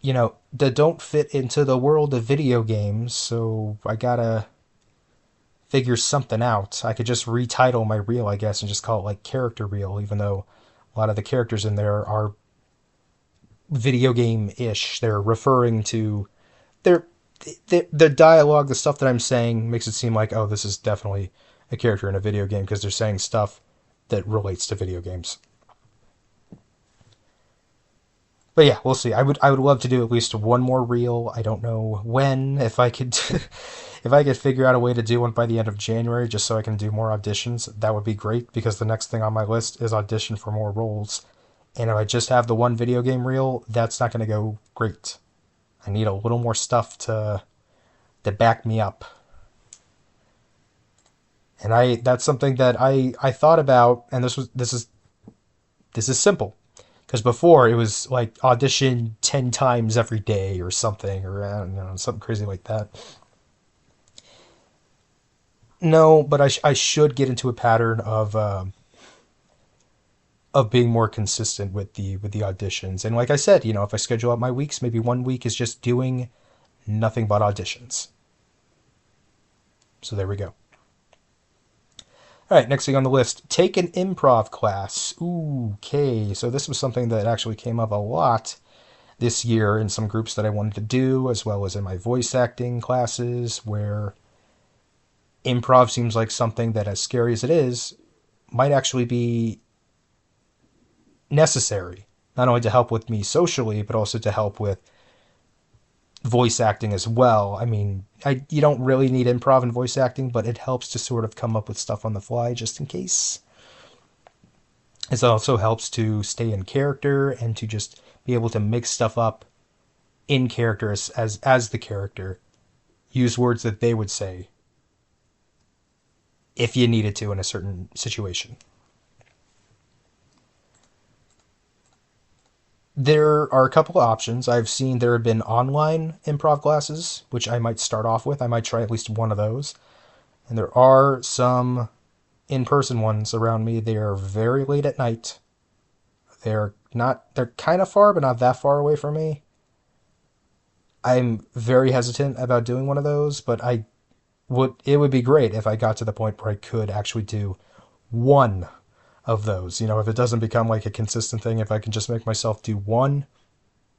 that don't fit into the world of video games. So I gotta figure something out. I could just retitle my reel, I guess, and just call it like character reel, even though a lot of the characters in there are video game-ish. They're referring to their the dialogue, the stuff that I'm saying makes it seem like, oh, this is definitely a character in a video game because they're saying stuff that relates to video games. But yeah, we'll see. I would love to do at least one more reel. I don't know when. If I could if I could figure out a way to do one by the end of January just so I can do more auditions, that would be great because the next thing on my list is audition for more roles. And if I just have the one video game reel, that's not going to go great. I need a little more stuff to back me up. And that's something that I thought about, and this is this is simple. Because before it was like audition 10 times every day or something, or I don't know, something crazy like that. No, but I should get into a pattern of being more consistent with the auditions. And like I said, if I schedule out my weeks, maybe one week is just doing nothing but auditions. So there we go. All right, next thing on the list, take an improv class. Ooh, okay. So this was something that actually came up a lot this year in some groups that I wanted to do, as well as in my voice acting classes, where improv seems like something that, as scary as it is, might actually be necessary, not only to help with me socially, but also to help with voice acting as well. I mean, you don't really need improv in voice acting, but it helps to sort of come up with stuff on the fly just in case. It also helps to stay in character and to just be able to make stuff up in character as the character. Use words that they would say if you needed to in a certain situation. There are a couple of options. I've seen there have been online improv classes, which I might start off with. I might try at least one of those. And there are some in-person ones around me. They are very late at night. They're kind of far, but not that far away from me. I'm very hesitant about doing one of those, but it would be great if I got to the point where I could actually do one of those. If it doesn't become like a consistent thing, if I can just make myself do one,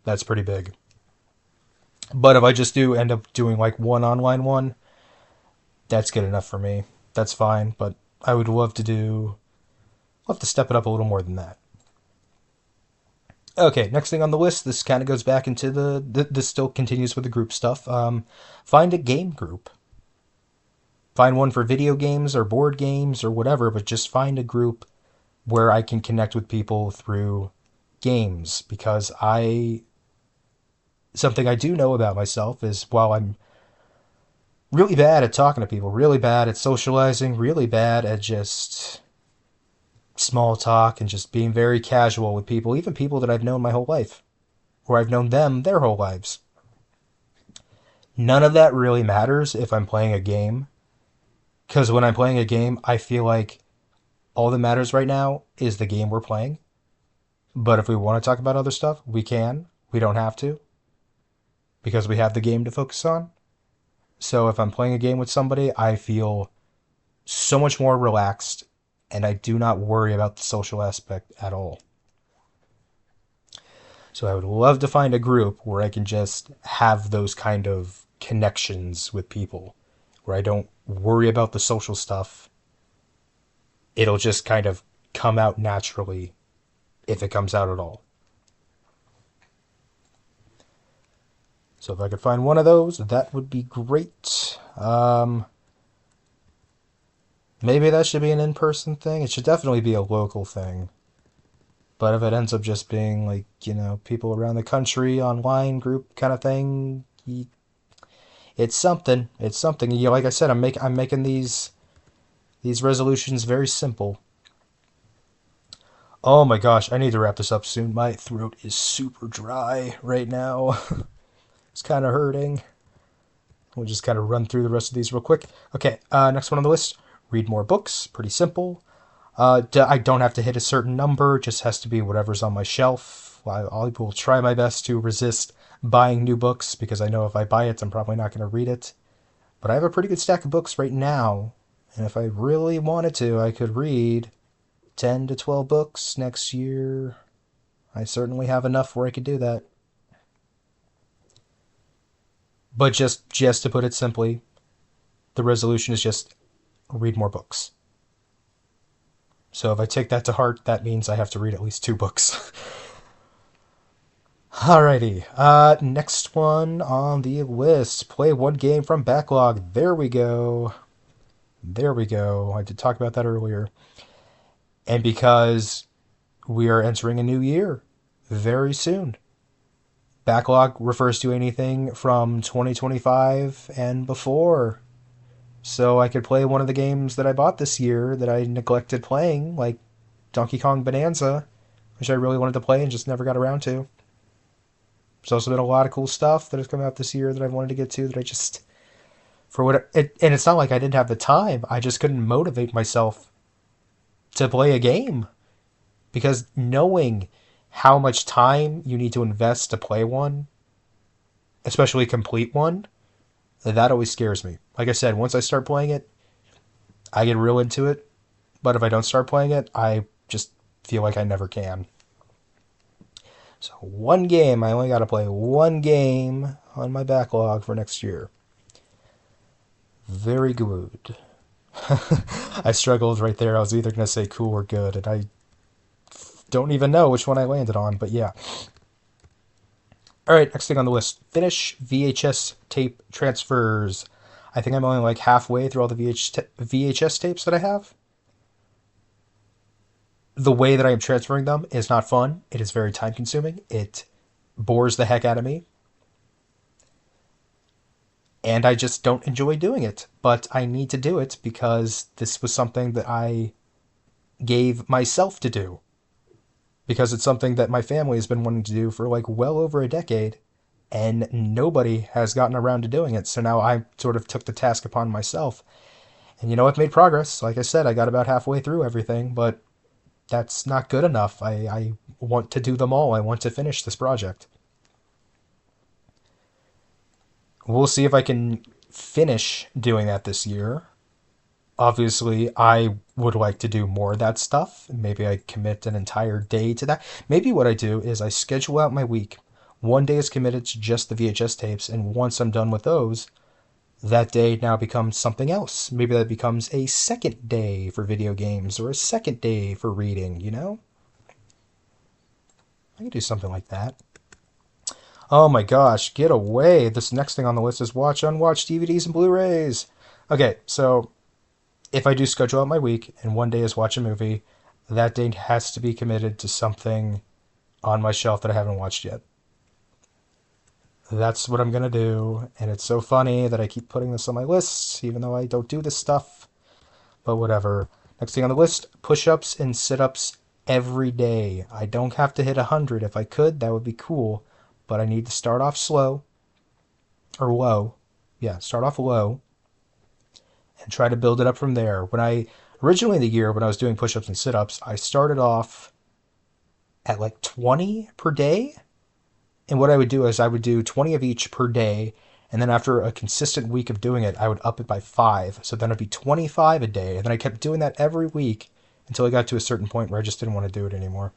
that's pretty big. But if I just do end up doing like one online one, that's good enough for me. That's fine, but I would love to step it up a little more than that. Okay, next thing on the list, this kind of goes back into this still continues with the group stuff. Find a game group. Find one for video games or board games or whatever, but just find a group where I can connect with people through games, because something I do know about myself is, while I'm really bad at talking to people, really bad at socializing, really bad at just small talk and just being very casual with people, even people that I've known my whole life, or I've known them their whole lives. None of that really matters if I'm playing a game, because when I'm playing a game, I feel like all that matters right now is the game we're playing. But if we want to talk about other stuff, we can. We don't have to, because we have the game to focus on. So if I'm playing a game with somebody, I feel so much more relaxed, and I do not worry about the social aspect at all. So I would love to find a group where I can just have those kind of connections with people, where I don't worry about the social stuff. It'll just kind of come out naturally, if it comes out at all. So if I could find one of those, that would be great. Maybe that should be an in-person thing. It should definitely be a local thing. But if it ends up just being like, people around the country, online group kind of thing, it's something. It's something. Like I said, I'm making these resolutions very simple. Oh my gosh, I need to wrap this up soon. My throat is super dry right now. It's kind of hurting. We'll just kind of run through the rest of these real quick. Okay, next one on the list. Read more books. Pretty simple. I don't have to hit a certain number. It just has to be whatever's on my shelf. I will try my best to resist buying new books, because I know if I buy it, I'm probably not going to read it. But I have a pretty good stack of books right now. And if I really wanted to, I could read 10 to 12 books next year. I certainly have enough where I could do that. But just to put it simply, the resolution is just read more books. So if I take that to heart, that means I have to read at least 2 books. Alrighty, next one on the list. Play one game from backlog. There we go. I did talk about that earlier. And because we are entering a new year very soon, backlog refers to anything from 2025 and before. So I could play one of the games that I bought this year that I neglected playing, like Donkey Kong Bonanza, which I really wanted to play and just never got around to. There's also been a lot of cool stuff that has come out this year that I wanted to get to that I just, for what and it's not like I didn't have the time. I just couldn't motivate myself to play a game because knowing how much time you need to invest to play one, especially complete one, that always scares me. Like I said, once I start playing it, I get real into it. But if I don't start playing it, I just feel like I never can. So one game, I only got to play one game on my backlog for next year. Very good. I struggled right there. I was either going to say cool or good, and I don't even know which one I landed on, but yeah. All right, next thing on the list. Finish VHS tape transfers. I think I'm only like halfway through all the VHS tapes that I have. The way that I am transferring them is not fun. It is very time consuming. It bores the heck out of me. And I just don't enjoy doing it. But I need to do it because this was something that I gave myself to do. Because it's something that my family has been wanting to do for like well over a decade. And nobody has gotten around to doing it. So now I sort of took the task upon myself. And I've made progress. Like I said, I got about halfway through everything, but that's not good enough. I want to do them all. I want to finish this project. We'll see if I can finish doing that this year. Obviously, I would like to do more of that stuff. Maybe I commit an entire day to that. Maybe what I do is I schedule out my week. One day is committed to just the VHS tapes, and once I'm done with those, that day now becomes something else. Maybe that becomes a second day for video games or a second day for reading, I could do something like that. Oh my gosh, get away. This next thing on the list is watch unwatched DVDs and Blu-rays. Okay, so if I do schedule out my week and one day is watch a movie, that day has to be committed to something on my shelf that I haven't watched yet. That's what I'm going to do. And it's so funny that I keep putting this on my list, even though I don't do this stuff. But whatever. Next thing on the list, push-ups and sit-ups every day. I don't have to hit 100. If I could, that would be cool. But I need to start off slow. Or low. Yeah, start off low. And try to build it up from there. Originally in the year, when I was doing push-ups and sit-ups, I started off at like 20 per day. And what I would do is I would do 20 of each per day. And then after a consistent week of doing it, I would up it by 5. So then it'd be 25 a day. And then I kept doing that every week until I got to a certain point where I just didn't want to do it anymore.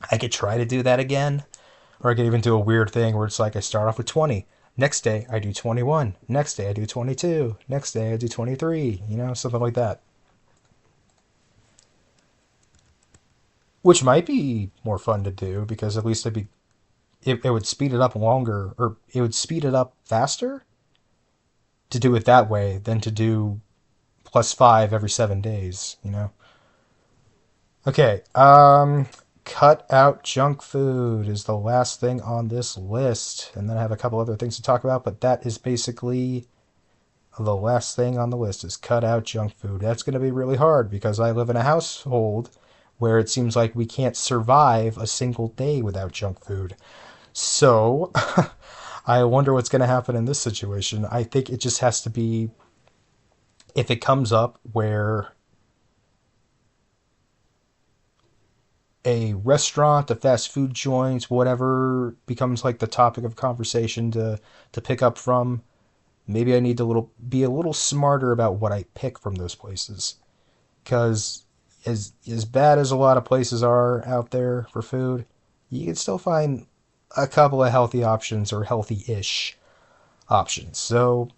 I could try to do that again. Or I could even do a weird thing where it's like I start off with 20. Next day, I do 21. Next day, I do 22. Next day, I do 23. Something like that. Which might be more fun to do because at least it would speed it up longer, or it would speed it up faster to do it that way than to do +5 every 7 days, Okay, cut out junk food is the last thing on this list. And then I have a couple other things to talk about, but that is basically the last thing on the list is cut out junk food. That's going to be really hard because I live in a household where it seems like we can't survive a single day without junk food. So, I wonder what's going to happen in this situation. I think it just has to be, if it comes up where a restaurant, a fast food joint, whatever becomes like the topic of conversation to pick up from, maybe I need to be a little smarter about what I pick from those places. Because as bad as a lot of places are out there for food, you can still find a couple of healthy options or healthy-ish options. So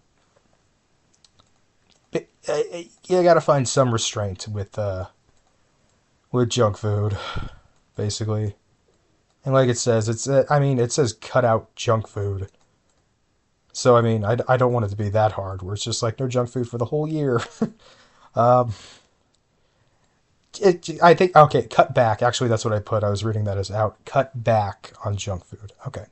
you gotta find some restraint with junk food, basically. And like it says, it says cut out junk food. So I don't want it to be that hard, where it's just like no junk food for the whole year. I think, okay, cut back. Actually, that's what I put. I was reading that as out. Cut back on junk food. Okay.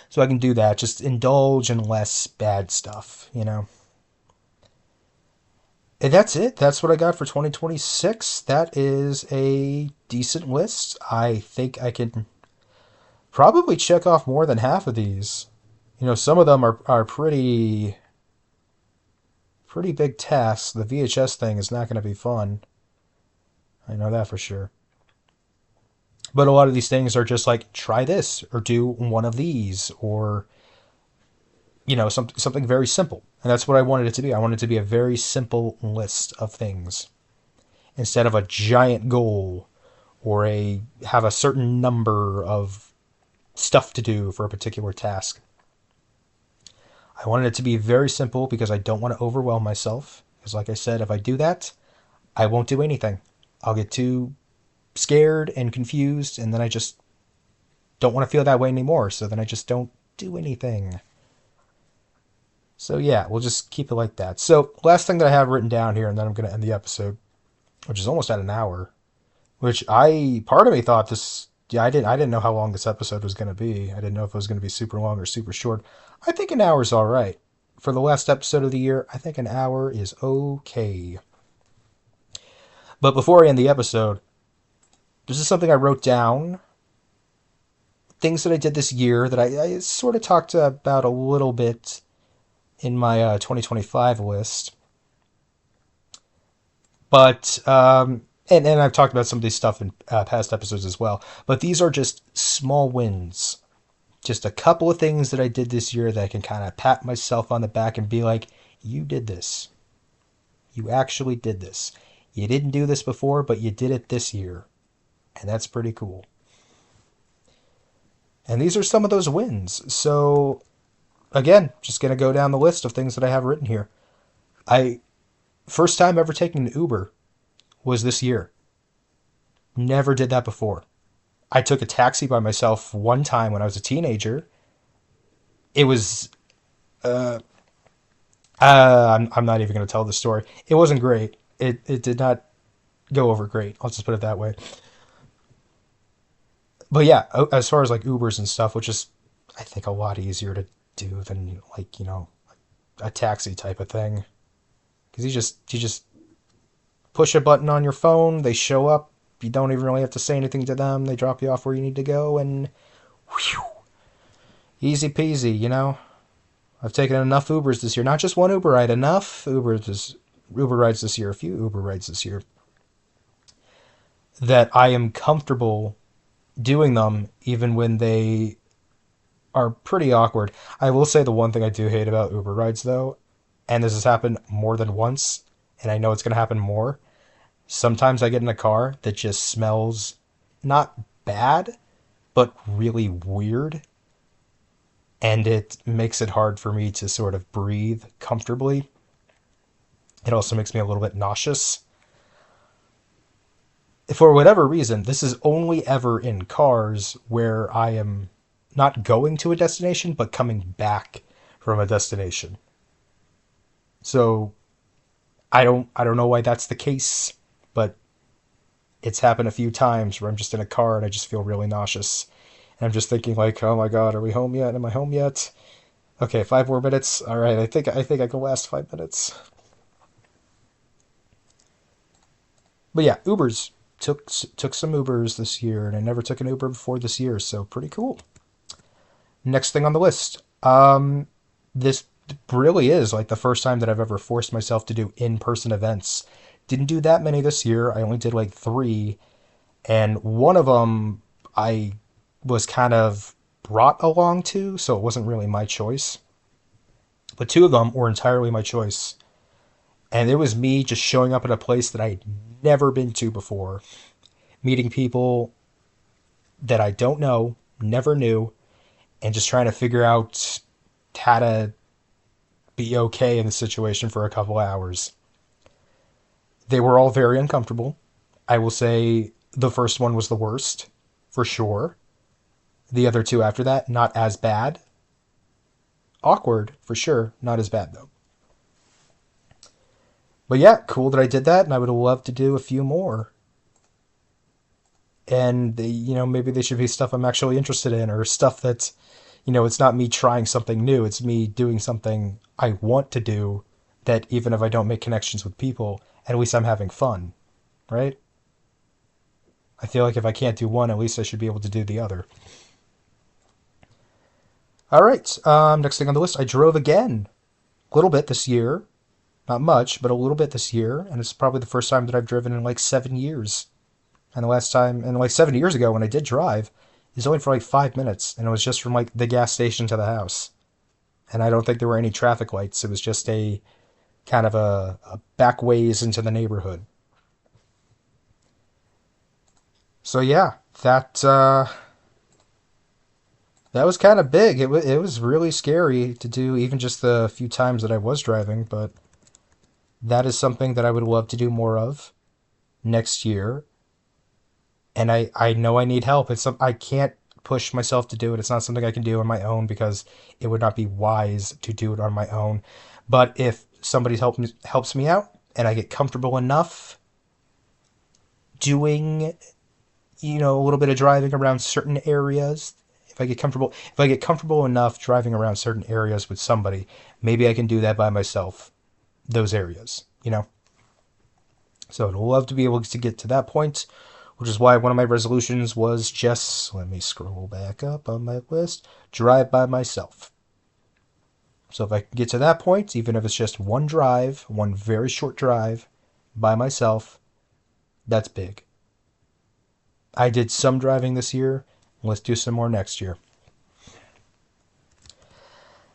So I can do that. Just indulge in less bad stuff, And that's it. That's what I got for 2026. That is a decent list. I think I can probably check off more than half of these. Some of them are pretty big tasks. The VHS thing is not going to be fun. I know that for sure. But a lot of these things are just like try this or do one of these or something very simple. And that's what I wanted it to be. I wanted it to be a very simple list of things instead of a giant goal or a have a certain number of stuff to do for a particular task. I wanted it to be very simple because I don't want to overwhelm myself. Because like I said, if I do that, I won't do anything. I'll get too scared and confused, and then I just don't want to feel that way anymore. So then I just don't do anything. So yeah, we'll just keep it like that. So last thing that I have written down here, and then I'm going to end the episode, which is almost at an hour. Which part of me thought this. Yeah, I didn't know how long this episode was going to be. I didn't know if it was going to be super long or super short. I think an hour is all right for the last episode of the year. I think an hour is okay. But before I end the episode, this is something I wrote down. Things that I did this year that I sort of talked about a little bit in my 2025 list. But, and I've talked about some of these stuff in past episodes as well. But these are just small wins. Just a couple of things that I did this year that I can kind of pat myself on the back and be like, you did this. You actually did this. You didn't do this before, but you did it this year. And that's pretty cool. And these are some of those wins. So, again, just going to go down the list of things that I have written here. First time ever taking an Uber was this year. Never did that before. I took a taxi by myself one time when I was a teenager. It was, I'm not even going to tell the story. It wasn't great. It did not go over great. I'll just put it that way. But yeah, as far as like Ubers and stuff, which is, I think, a lot easier to do than like, a taxi type of thing. Because you just push a button on your phone, they show up, you don't even really have to say anything to them, they drop you off where you need to go, and whew, easy peasy. I've taken enough Ubers this year, not just one Uber ride, enough Uber rides this year, a few Uber rides this year, that I am comfortable doing them even when they are pretty awkward. I will say the one thing I do hate about Uber rides though, and this has happened more than once, and I know it's going to happen more. Sometimes I get in a car that just smells not bad, but really weird. And it makes it hard for me to sort of breathe comfortably. It also makes me a little bit nauseous. For whatever reason, this is only ever in cars where I am not going to a destination, but coming back from a destination. So I don't know why that's the case, but it's happened a few times where I'm just in a car and I just feel really nauseous. And I'm just thinking like, oh my God, are we home yet? Am I home yet? Okay, 5 more minutes. All right, I think I can last 5 minutes. But yeah, Ubers took some Ubers this year, and I never took an Uber before this year, so pretty cool. Next thing on the list. This really is like the first time that I've ever forced myself to do in-person events. Didn't do that many this year. I only did like 3, and one of them I was kind of brought along to, so it wasn't really my choice. But 2 of them were entirely my choice. And it was me just showing up at a place that I'd never been to before, meeting people that I don't know, never knew, and just trying to figure out how to be okay in the situation for a couple hours. They were all very uncomfortable. I will say the first one was the worst, for sure. The other 2 after that, not as bad. Awkward, for sure, not as bad though. But yeah, cool that I did that, and I would love to do a few more. And maybe they should be stuff I'm actually interested in, or stuff that, it's not me trying something new. It's me doing something I want to do that even if I don't make connections with people, at least I'm having fun, right? I feel like if I can't do one, at least I should be able to do the other. All right, next thing on the list, I drove again. A little bit this year. Not much, but a little bit this year. And it's probably the first time that I've driven in like 7 years. And the last time, and like 7 years ago when I did drive, it was only for like 5 minutes. And it was just from like the gas station to the house. And I don't think there were any traffic lights. It was just a kind of a back ways into the neighborhood. So yeah, that was kind of big. It was really scary to do even just the few times that I was driving, but that is something that I would love to do more of next year. And I know I need help. I can't push myself to do it. It's not something I can do on my own because it would not be wise to do it on my own. But if somebody helps me out and I get comfortable enough doing, a little bit of driving around certain areas, if I get comfortable enough driving around certain areas with somebody, maybe I can do that by myself, those areas. So I'd love to be able to get to that point, which is why one of my resolutions was just, let me scroll back up on my list, drive by myself. So if I can get to that point, even if it's just one drive, one very short drive by myself, that's big. I did some driving this year. Let's do some more next year.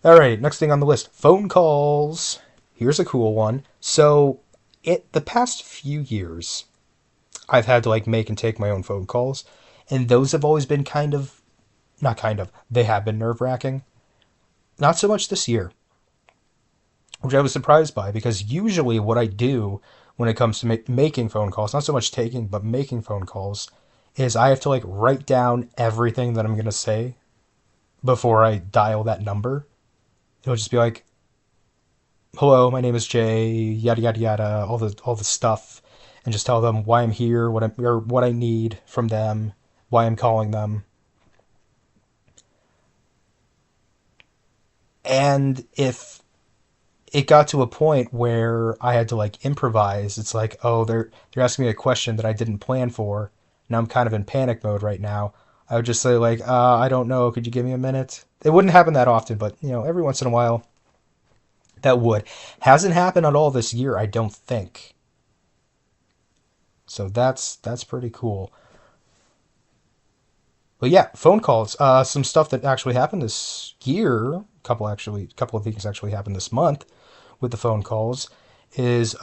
All right, next thing on the list, phone calls. Here's a cool one. So, the past few years, I've had to like make and take my own phone calls, and those have always been they have been nerve-wracking. Not so much this year, which I was surprised by because usually what I do when it comes to making phone calls, not so much taking, but making phone calls, is I have to like write down everything that I'm going to say before I dial that number. It'll just be like, "Hello, my name is Jay," yada yada yada, all the stuff, and just tell them why I'm here, what I need from them, why I'm calling them. And if it got to a point where I had to like improvise, it's like, oh, they're asking me a question that I didn't plan for. Now I'm kind of in panic mode right now. I would just say like, I don't know. Could you give me a minute? It wouldn't happen that often, but every once in a while that would. Hasn't happened at all this year, I don't think. So that's pretty cool. But yeah, phone calls. Some stuff that actually happened this year. Couple of things actually happened this month with the phone calls. Is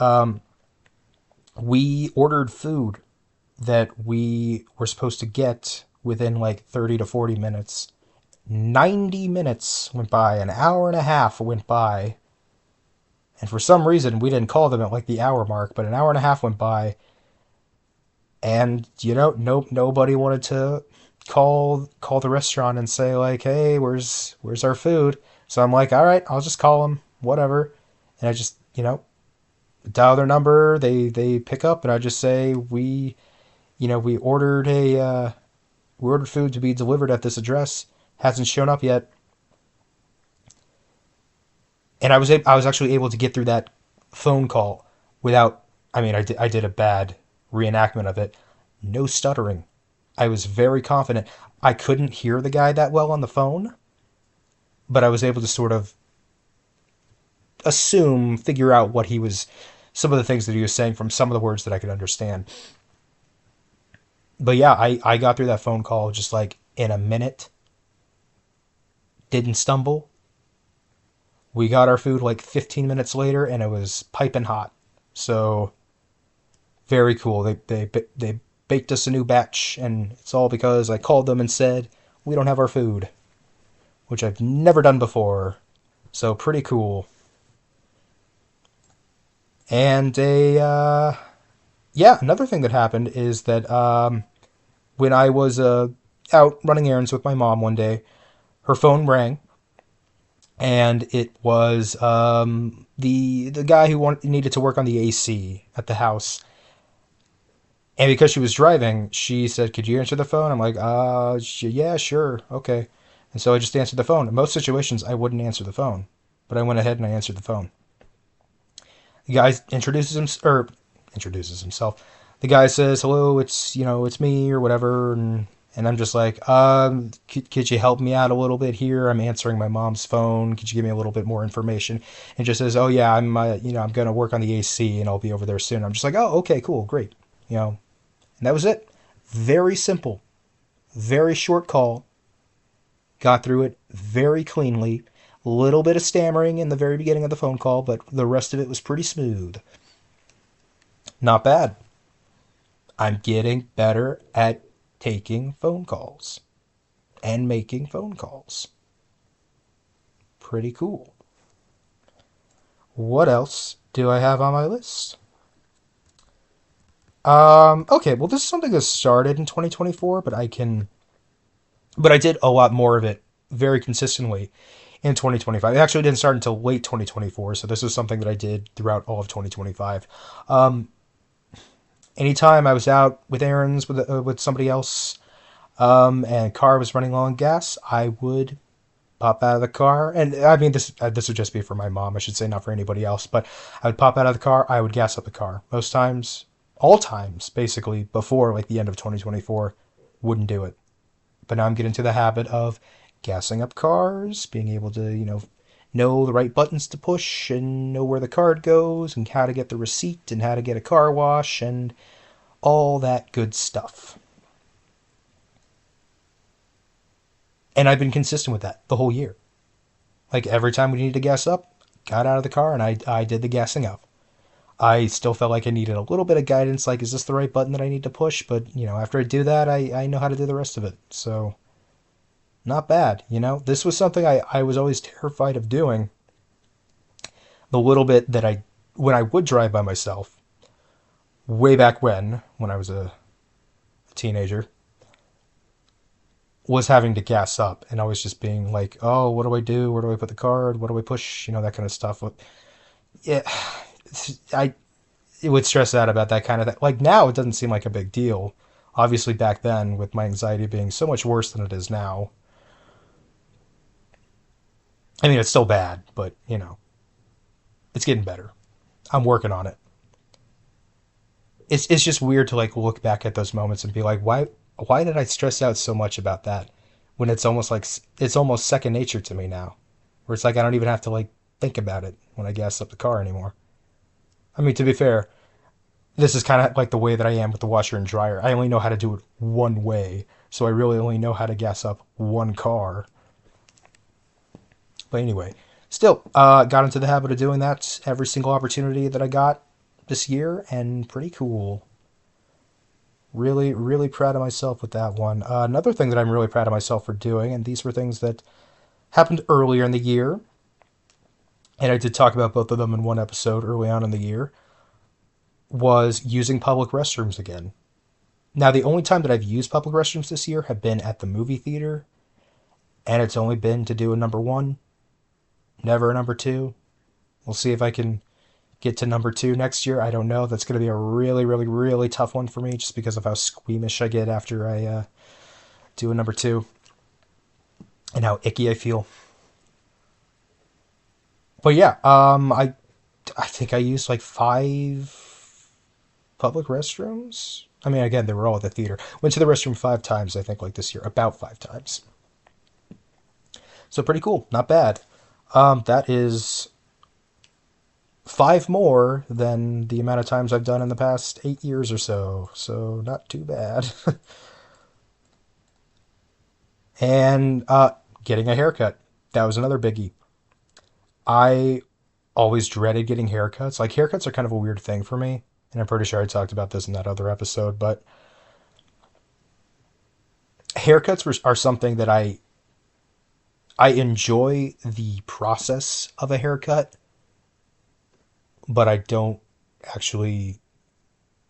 we ordered food that we were supposed to get within like 30 to 40 minutes. 90 minutes went by, an hour and a half went by, and for some reason we didn't call them at like the hour mark, but an hour and a half went by, and nope, nobody wanted to call the restaurant and say like, hey, where's our food? So I'm like, all right, I'll just call them, whatever, and I just dial their number, they pick up, and I just say we ordered we ordered food to be delivered at this address, hasn't shown up yet. And I was actually able to get through that phone call without, I mean, I did a bad reenactment of it. No stuttering. I was very confident. I couldn't hear the guy that well on the phone, but I was able to sort of figure out some of the things that he was saying from some of the words that I could understand. But yeah, I got through that phone call just like in a minute. Didn't stumble. We got our food like 15 minutes later, and it was piping hot. So very cool. They baked us a new batch, and it's all because I called them and said we don't have our food, which I've never done before. So pretty cool. And another thing that happened is that when I was out running errands with my mom one day, her phone rang, and it was the guy who needed to work on the AC at the house. And because she was driving, she said, "Could you answer the phone?" I'm like, yeah, sure, okay." And so I just answered the phone. In most situations, I wouldn't answer the phone, but I went ahead and I answered the phone. The guy introduces himself. The guy says, "Hello, it's me or whatever," and I'm just like, could you help me out a little bit here? I'm answering my mom's phone. Could you give me a little bit more information? And just says, "Oh yeah, I'm gonna work on the AC and I'll be over there soon." I'm just like, "Oh, okay, cool, great," and that was it. Very simple, very short call. Got through it very cleanly. A little bit of stammering in the very beginning of the phone call, but the rest of it was pretty smooth. Not bad. I'm getting better at taking phone calls and making phone calls. Pretty cool. What else do I have on my list? Okay, well, this is something that started in 2024, but I did a lot more of it very consistently in 2025. It actually didn't start until late 2024, so this is something that I did throughout all of 2025. Um, Anytime I was out with errands with somebody else, and car was running low on gas, I would pop out of the car, and I mean this would just be for my mom, I should say, not for anybody else. But I would pop out of the car, I would gas up the car. Most times, all times, basically before like the end of 2024, wouldn't do it. But now I'm getting to the habit of gassing up cars, being able to know the right buttons to push and know where the card goes and how to get the receipt and how to get a car wash and all that good stuff. And I've been consistent with that the whole year. Like every time we needed to gas up, got out of the car and I did the gassing up. I still felt like I needed a little bit of guidance, like, is this the right button that I need to push? But, after I do that, I know how to do the rest of it. So, not bad. This was something I was always terrified of doing. The little bit that when I would drive by myself, way back when I was a teenager, was having to gas up and always just being like, oh, what do I do? Where do I put the card? What do I push? That kind of stuff. Yeah, I it would stress out about that kind of thing. Like now, it doesn't seem like a big deal. Obviously, back then, with my anxiety being so much worse than it is now, I mean, it's still bad, but it's getting better. I'm working on it. It's just weird to like look back at those moments and be like, why did I stress out so much about that? When it's almost like it's almost second nature to me now, where it's like I don't even have to like think about it when I gas up the car anymore. I mean, to be fair, this is kind of like the way that I am with the washer and dryer. I only know how to do it one way, so I really only know how to gas up one car. But anyway, still, got into the habit of doing that every single opportunity that I got this year, and pretty cool. Really, really proud of myself with that one. Another thing that I'm really proud of myself for doing, and these were things that happened earlier in the year, and I did talk about both of them in one episode early on in the year, was using public restrooms again. Now, the only time that I've used public restrooms this year have been at the movie theater, and it's only been to do a number one, never a number two. We'll see if I can get to number two next year. I don't know. That's going to be a really, really, really tough one for me just because of how squeamish I get after I do a number two and how icky I feel. But yeah, I think I used like 5 public restrooms. I mean, again, they were all at the theater. Went to the restroom 5 times, I think, like this year, about 5 times. So pretty cool, not bad. That is 5 more than the amount of times I've done in the past 8 years or so. So not too bad. And getting a haircut. That was another biggie. I always dreaded getting haircuts. Like haircuts are kind of a weird thing for me, and I'm pretty sure I talked about this in that other episode. But are something that I enjoy the process of a haircut, but I don't actually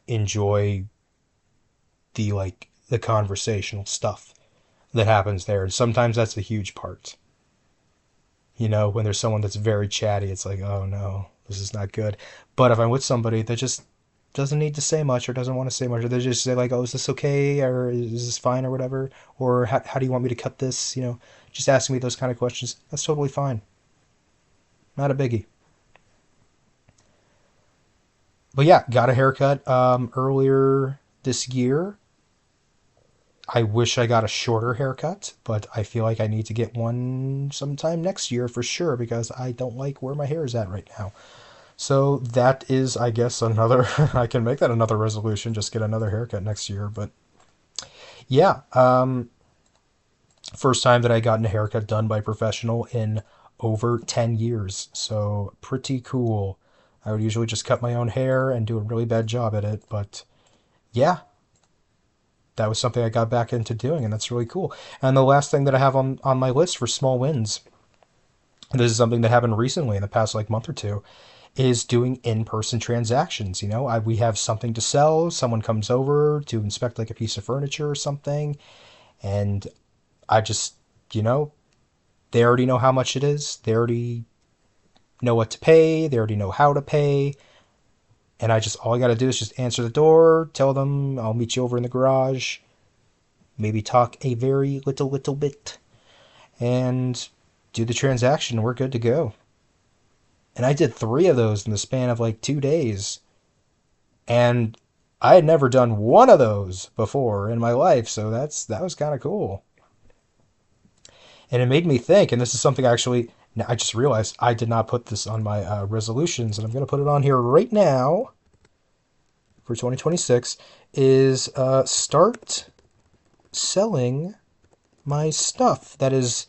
enjoy the conversational stuff that happens there. And sometimes that's a huge part. When there's someone that's very chatty, it's like, oh no, this is not good. But if I'm with somebody that just doesn't need to say much or doesn't want to say much, or they just say like, oh, is this okay? Or is this fine or whatever? Or how do you want me to cut this? Just asking me those kind of questions. That's totally fine. Not a biggie. But yeah, got a haircut earlier this year. I wish I got a shorter haircut, but I feel like I need to get one sometime next year for sure because I don't like where my hair is at right now. So that is, I guess, another. I can make that another resolution. Just get another haircut next year. But yeah, first time that I got a haircut done by a professional in over 10 years. So pretty cool. I would usually just cut my own hair and do a really bad job at it, but yeah, that was something I got back into doing, and that's really cool. And the last thing that I have on my list for small wins, this is something that happened recently in the past like month or two, is doing in-person transactions. We have something to sell. Someone comes over to inspect like a piece of furniture or something, and I just, you know, they already know how much it is. They already know what to pay. They already know how to pay. And all I got to do is just answer the door, tell them I'll meet you over in the garage, maybe talk a very little bit, and do the transaction. We're good to go. And I did 3 of those in the span of like 2 days. And I had never done one of those before in my life, so that was kind of cool. And it made me think, and this is something I just realized I did not put this on my resolutions, and I'm going to put it on here right now for 2026, is start selling my stuff. That is,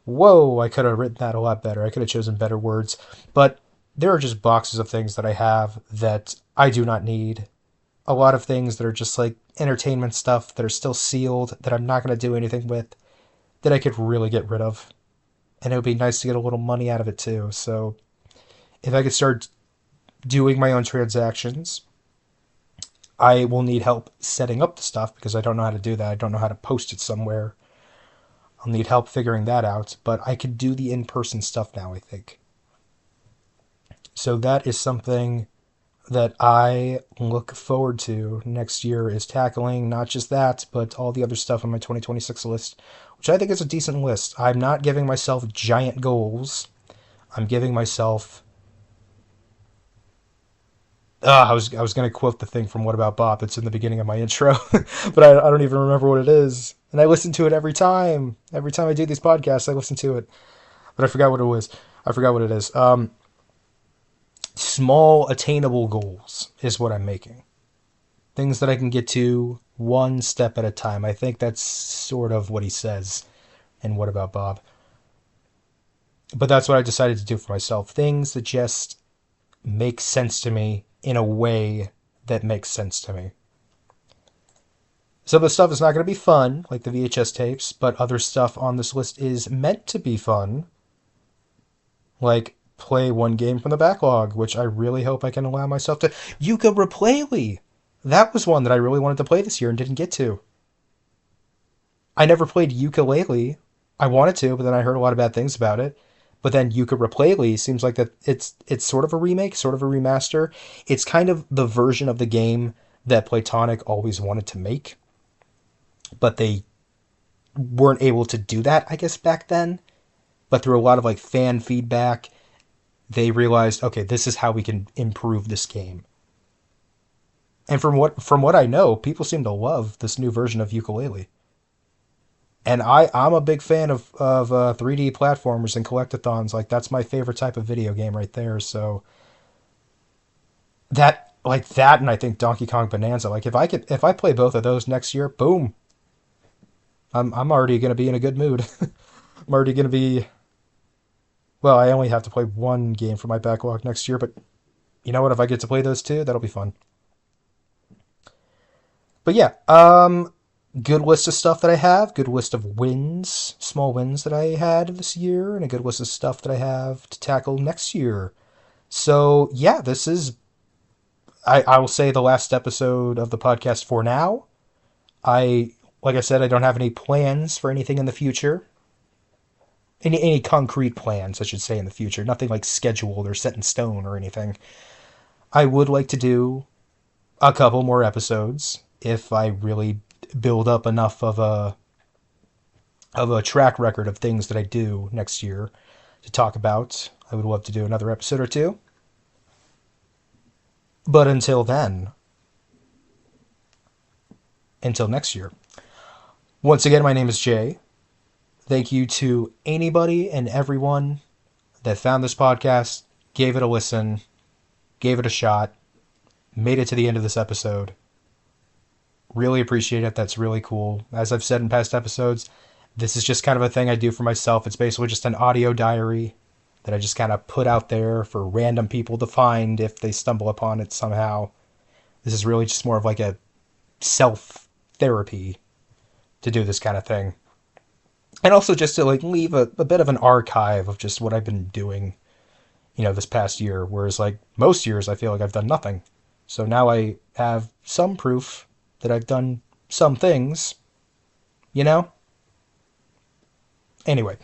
whoa, I could have written that a lot better. I could have chosen better words. But there are just boxes of things that I have that I do not need. A lot of things that are just like entertainment stuff that are still sealed that I'm not going to do anything with that I could really get rid of. And it would be nice to get a little money out of it too. So if I could start doing my own transactions, I will need help setting up the stuff because I don't know how to do that. I don't know how to post it somewhere. I'll need help figuring that out, but I could do the in-person stuff now, I think. So that is something that I look forward to next year, is tackling not just that, but all the other stuff on my 2026 list, which I think is a decent list. I'm not giving myself giant goals. I'm giving myself. I was going to quote the thing from What About Bob? It's in the beginning of my intro, but I don't even remember what it is. And I listen to it every time. Every time I do these podcasts, I listen to it. But I forgot what it was. I forgot what it is. Small, attainable goals is what I'm making. Things that I can get to one step at a time. I think that's sort of what he says in What About Bob? But that's what I decided to do for myself. Things that just make sense to me in a way that makes sense to me. Some of the stuff is not going to be fun, like the VHS tapes, but other stuff on this list is meant to be fun, like play one game from the backlog, which I really hope I can allow myself to. Ukulele! That was one that I really wanted to play this year and didn't get to. I never played ukulele. I wanted to, but then I heard a lot of bad things about it. But then ukulele seems like that it's sort of a remake, sort of a remaster. It's kind of the version of the game that Playtonic always wanted to make, but they weren't able to do that, I guess, back then. But through a lot of like fan feedback, they realized, okay, this is how we can improve this game. And from what I know, people seem to love this new version of ukulele. And I'm a big fan of 3D platformers and collectathons. Like that's my favorite type of video game right there. So that, and I think Donkey Kong Bonanza. Like if I play both of those next year, boom, I'm already gonna be in a good mood. I'm already gonna be. Well, I only have to play one game for my backlog next year, but you know what? If I get to play those two, that'll be fun. But yeah, good list of stuff that I have, good list of wins, small wins that I had this year, and a good list of stuff that I have to tackle next year. So yeah, this is, I will say, the last episode of the podcast for now. I Like I said, I don't have any plans for anything in the future. Any concrete plans, I should say, in the future. Nothing like scheduled or set in stone or anything. I would like to do a couple more episodes if I really build up enough of a track record of things that I do next year to talk about. I would love to do another episode or two. But until then, until next year. Once again, my name is Jay. Thank you to anybody and everyone that found this podcast, gave it a listen, gave it a shot, made it to the end of this episode. Really appreciate it. That's really cool. As I've said in past episodes, this is just kind of a thing I do for myself. It's basically just an audio diary that I just kind of put out there for random people to find if they stumble upon it somehow. This is really just more of like a self therapy to do this kind of thing. And also just to like leave a bit of an archive of just what I've been doing, this past year. Whereas like most years I feel like I've done nothing. So now I have some proof that I've done some things, you know? Anyway,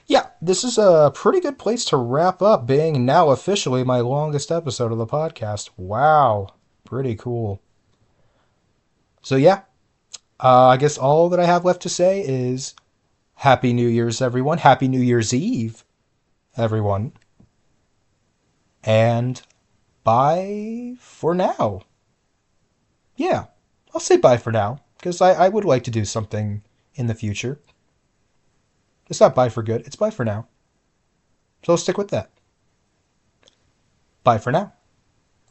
yeah, this is a pretty good place to wrap up, being now officially my longest episode of the podcast. Wow, pretty cool. So yeah, I guess all that I have left to say is Happy New Year's, everyone. Happy New Year's Eve, everyone. And bye for now. Yeah, I'll say bye for now, because I would like to do something in the future. It's not bye for good, it's bye for now. So I'll stick with that. Bye for now.